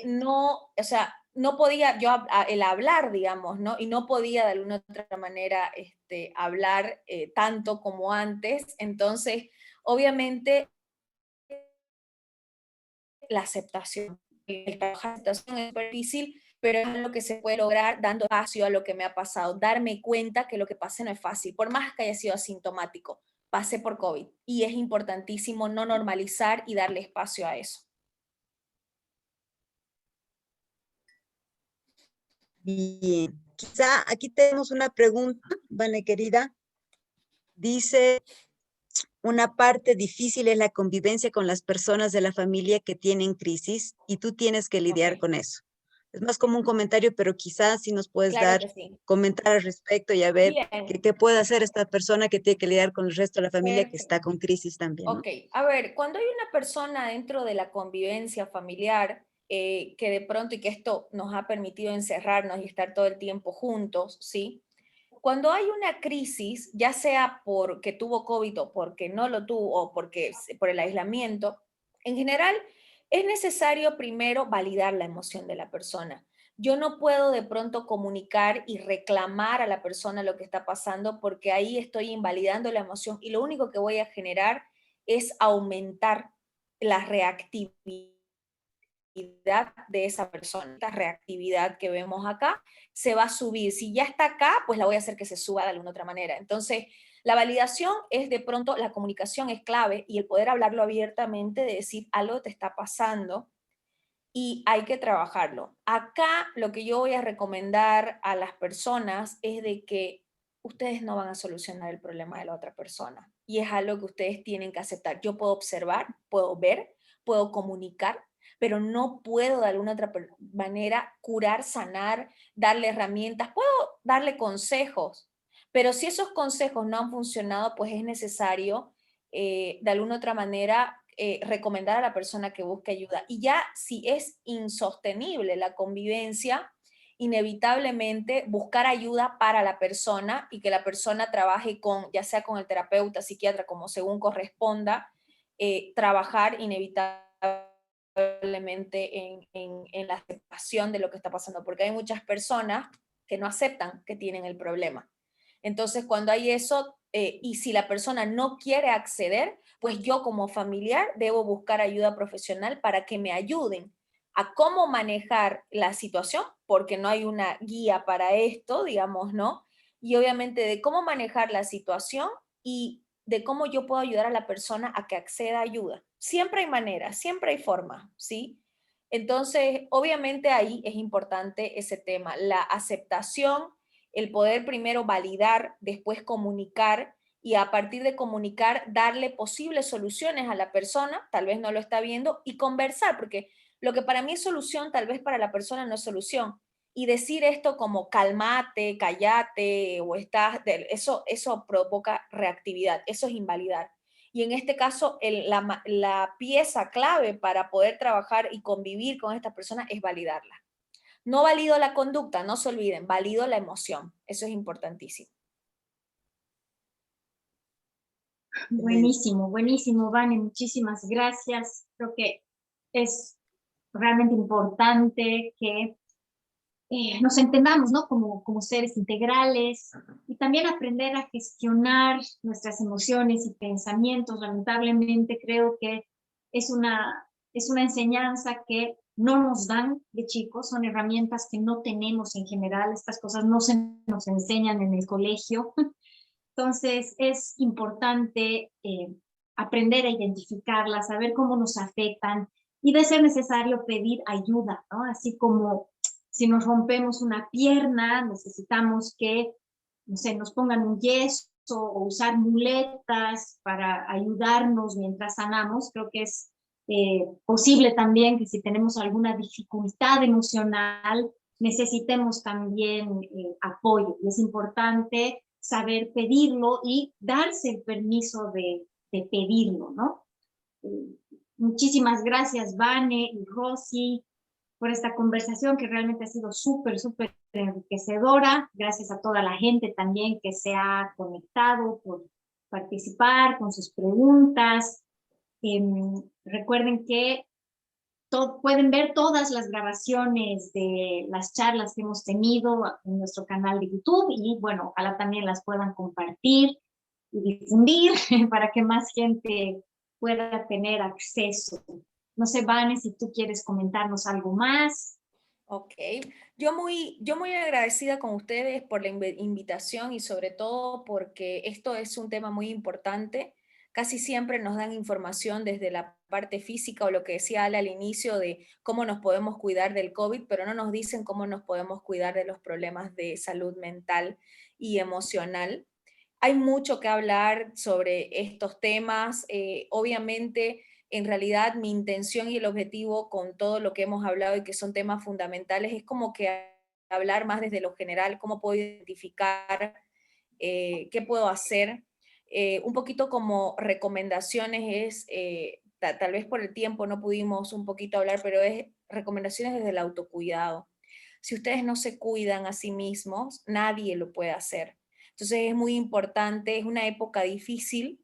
no, o sea, no podía yo el hablar, digamos, ¿no? Y no podía de alguna otra manera hablar tanto como antes. Entonces, obviamente, la aceptación. El trabajar la aceptación es difícil, pero es lo que se puede lograr dando espacio a lo que me ha pasado, darme cuenta que lo que pasé no es fácil, por más que haya sido asintomático, pasé por COVID y es importantísimo no normalizar y darle espacio a eso. Bien, quizá aquí tenemos una pregunta, Vane querida. Dice, una parte difícil es la convivencia con las personas de la familia que tienen crisis y tú tienes que lidiar Ok, con eso. Es más como un comentario, pero quizás si nos puedes claro dar que sí. comentar al respecto y a ver Bien, qué puede hacer esta persona que tiene que lidiar con el resto de la familia que está perfecto. con crisis también, ¿no? Ok, a ver, cuando hay una persona dentro de la convivencia familiar que de pronto, y que esto nos ha permitido encerrarnos y estar todo el tiempo juntos, ¿sí? Cuando hay una crisis, ya sea porque tuvo COVID o porque no lo tuvo o por el aislamiento, en general es necesario primero validar la emoción de la persona. Yo no puedo de pronto comunicar y reclamar a la persona lo que está pasando porque ahí estoy invalidando la emoción y lo único que voy a generar es aumentar la reactividad de esa persona. Esta reactividad que vemos acá se va a subir. Si ya está acá, pues la voy a hacer que se suba de alguna otra manera. Entonces, la validación es de pronto, la comunicación es clave y el poder hablarlo abiertamente, de decir algo te está pasando y hay que trabajarlo. Acá lo que yo voy a recomendar a las personas es de que ustedes no van a solucionar el problema de la otra persona y es algo que ustedes tienen que aceptar. Yo puedo observar, puedo ver, puedo comunicar, pero no puedo de alguna otra manera curar, sanar, darle herramientas, puedo darle consejos, pero si esos consejos no han funcionado, pues es necesario de alguna otra manera recomendar a la persona que busque ayuda. Y ya si es insostenible la convivencia, inevitablemente buscar ayuda para la persona y que la persona trabaje con, ya sea con el terapeuta, psiquiatra, como según corresponda, trabajar inevitablemente en la aceptación de lo que está pasando, porque hay muchas personas que no aceptan que tienen el problema. Entonces, cuando hay eso, y si la persona no quiere acceder, pues yo como familiar debo buscar ayuda profesional para que me ayuden a cómo manejar la situación, porque no hay una guía para esto, digamos, ¿no? Y obviamente de cómo manejar la situación y de cómo yo puedo ayudar a la persona a que acceda a ayuda. Siempre hay manera, siempre hay forma, ¿sí? Entonces, obviamente ahí es importante ese tema, la aceptación, el poder primero validar, después comunicar y a partir de comunicar darle posibles soluciones a la persona, tal vez no lo está viendo, y conversar, porque lo que para mí es solución, tal vez para la persona no es solución. Y decir esto como calmate, callate, o estás, eso provoca reactividad, eso es invalidar. Y en este caso, la pieza clave para poder trabajar y convivir con esta persona es validarla. No valido la conducta, no se olviden, valido la emoción. Eso es importantísimo. Excelente. Buenísimo, buenísimo, Vane, muchísimas gracias. Creo que es realmente importante que nos entendamos, ¿no? Como seres integrales y también aprender a gestionar nuestras emociones y pensamientos. Lamentablemente creo que es es una enseñanza que no nos dan de chicos, son herramientas que no tenemos en general, estas cosas no se nos enseñan en el colegio. Entonces es importante aprender a identificarlas, saber cómo nos afectan y de ser necesario pedir ayuda, ¿no? Así como si nos rompemos una pierna, necesitamos que no sé, nos pongan un yeso o usar muletas para ayudarnos mientras sanamos. Creo que es posible también que si tenemos alguna dificultad emocional, necesitemos también apoyo. Y es importante saber pedirlo y darse el permiso de pedirlo, ¿no? Muchísimas gracias, Vane y Rosy, por esta conversación que realmente ha sido súper, súper enriquecedora. Gracias a toda la gente también que se ha conectado por participar con sus preguntas. Recuerden que pueden ver todas las grabaciones de las charlas que hemos tenido en nuestro canal de YouTube y bueno, ojalá también las puedan compartir y difundir para que más gente pueda tener acceso. No sé, Vane, si tú quieres comentarnos algo más. Ok, yo muy agradecida con ustedes por la invitación y sobre todo porque esto es un tema muy importante. Casi siempre nos dan información desde la parte física o lo que decía Ale al inicio de cómo nos podemos cuidar del COVID, pero no nos dicen cómo nos podemos cuidar de los problemas de salud mental y emocional. Hay mucho que hablar sobre estos temas. Obviamente, en realidad, mi intención y el objetivo con todo lo que hemos hablado y que son temas fundamentales es como que hablar más desde lo general, cómo puedo identificar, qué puedo hacer. Un poquito como recomendaciones es, tal vez por el tiempo no pudimos un poquito hablar, pero es recomendaciones desde el autocuidado. Si ustedes no se cuidan a sí mismos, nadie lo puede hacer. Entonces es muy importante, es una época difícil,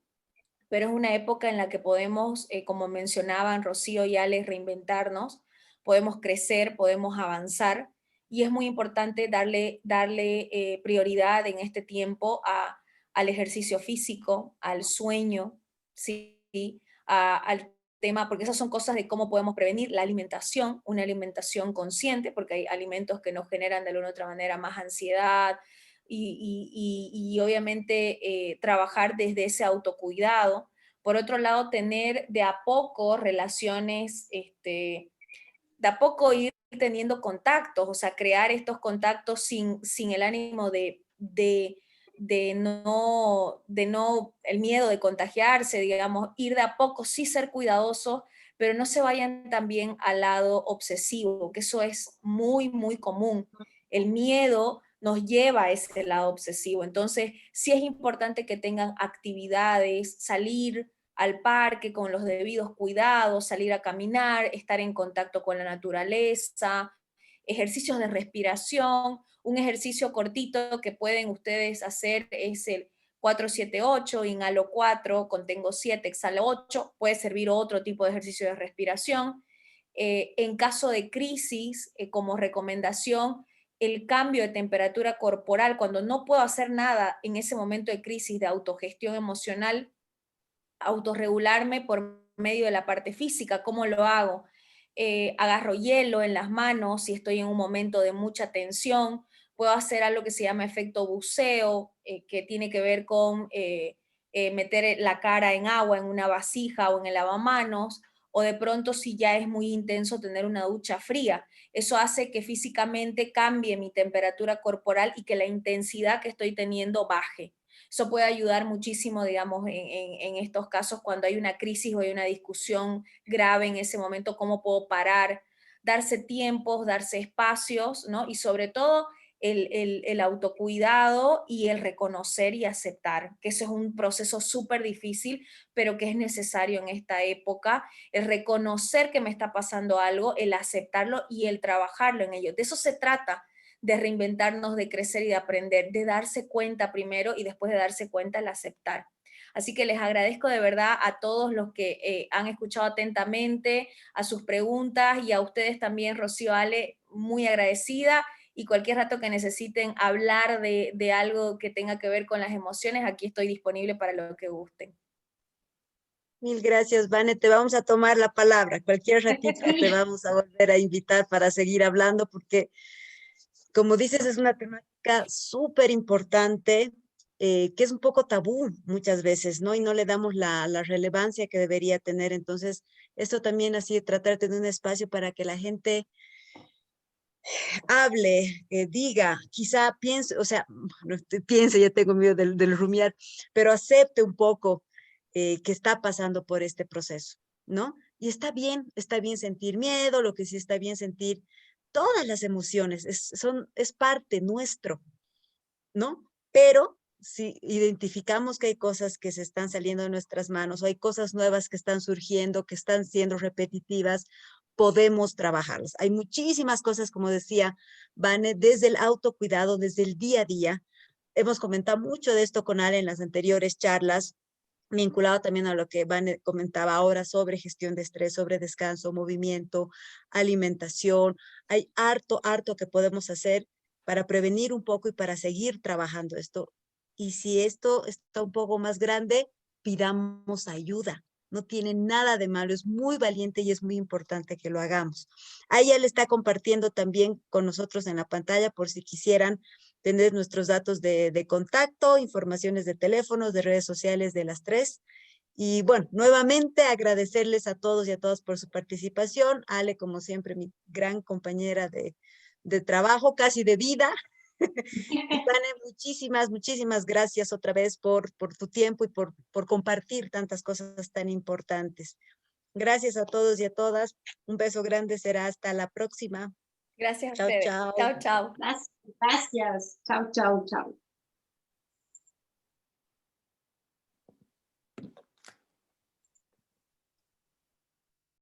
pero es una época en la que podemos, como mencionaban Rocío y Ale, reinventarnos, podemos crecer, podemos avanzar, y es muy importante darle prioridad en este tiempo al ejercicio físico, al sueño, ¿sí? Al tema, porque esas son cosas de cómo podemos prevenir la alimentación, una alimentación consciente, porque hay alimentos que nos generan de alguna u otra manera más ansiedad, y obviamente trabajar desde ese autocuidado. Por otro lado, tener de a poco relaciones, de a poco ir teniendo contactos, o sea, crear estos contactos sin el ánimo de no, el miedo de contagiarse, digamos, ir de a poco, sí ser cuidadosos, pero no se vayan también al lado obsesivo, que eso es muy, muy común. El miedo nos lleva a ese lado obsesivo. Entonces, sí es importante que tengan actividades, salir al parque con los debidos cuidados, salir a caminar, estar en contacto con la naturaleza, ejercicios de respiración. Un ejercicio cortito que pueden ustedes hacer es el 4-7-8, inhalo 4, contengo 7, exhalo 8. Puede servir otro tipo de ejercicio de respiración. En caso de crisis, como recomendación, el cambio de temperatura corporal, cuando no puedo hacer nada en ese momento de crisis de autogestión emocional, autorregularme por medio de la parte física. ¿Cómo lo hago? Agarro hielo en las manos si estoy en un momento de mucha tensión. Puedo hacer algo que se llama efecto buceo, que tiene que ver con meter la cara en agua en una vasija o en el lavamanos, o de pronto si ya es muy intenso tener una ducha fría. Eso hace que físicamente cambie mi temperatura corporal y que la intensidad que estoy teniendo baje. Eso puede ayudar muchísimo, digamos, en estos casos cuando hay una crisis o hay una discusión grave en ese momento, cómo puedo parar, darse tiempos, darse espacios, ¿no? Y sobre todo el autocuidado y el reconocer y aceptar, que ese es un proceso súper difícil, pero que es necesario en esta época, el reconocer que me está pasando algo, el aceptarlo y el trabajarlo en ello. De eso se trata, de reinventarnos, de crecer y de aprender, de darse cuenta primero y después de darse cuenta el aceptar. Así que les agradezco de verdad a todos los que han escuchado atentamente, a sus preguntas, y a ustedes también, Rocío, Ale, muy agradecida, y cualquier rato que necesiten hablar de algo que tenga que ver con las emociones, aquí estoy disponible para lo que gusten. Mil gracias, Vane. Te vamos a tomar la palabra. Cualquier ratito te vamos a volver a invitar para seguir hablando, porque, como dices, es una temática súper importante, que es un poco tabú muchas veces, ¿no? Y no le damos la relevancia que debería tener. Entonces, esto también así, tratar de tener un espacio para que la gente hable, diga, quizá piense, o sea, no piense, ya tengo miedo del rumiar, pero acepte un poco que está pasando por este proceso, ¿no? Y está bien sentir miedo, lo que sí está bien sentir todas las emociones, es parte nuestro, ¿no? Pero si identificamos que hay cosas que se están saliendo de nuestras manos, o hay cosas nuevas que están surgiendo, que están siendo repetitivas, podemos trabajarlas. Hay muchísimas cosas, como decía Vane, desde el autocuidado, desde el día a día. Hemos comentado mucho de esto con Ale en las anteriores charlas, vinculado también a lo que Vane comentaba ahora sobre gestión de estrés, sobre descanso, movimiento, alimentación. Hay harto que podemos hacer para prevenir un poco y para seguir trabajando esto. Y si esto está un poco más grande, pidamos ayuda. No tiene nada de malo, es muy valiente y es muy importante que lo hagamos. Ahí él está compartiendo también con nosotros en la pantalla por si quisieran tener nuestros datos de contacto, informaciones de teléfonos, de redes sociales de las tres. Y bueno, nuevamente agradecerles a todos y a todas por su participación. Ale, como siempre, mi gran compañera de trabajo, casi de vida. Y Vane, muchísimas gracias otra vez por tu tiempo y por compartir tantas cosas tan importantes. Gracias a todos y a todas. Un beso grande, será hasta la próxima. Gracias a Chao, ustedes. chao. Chao, chao. Gracias. Chao, chao, chao.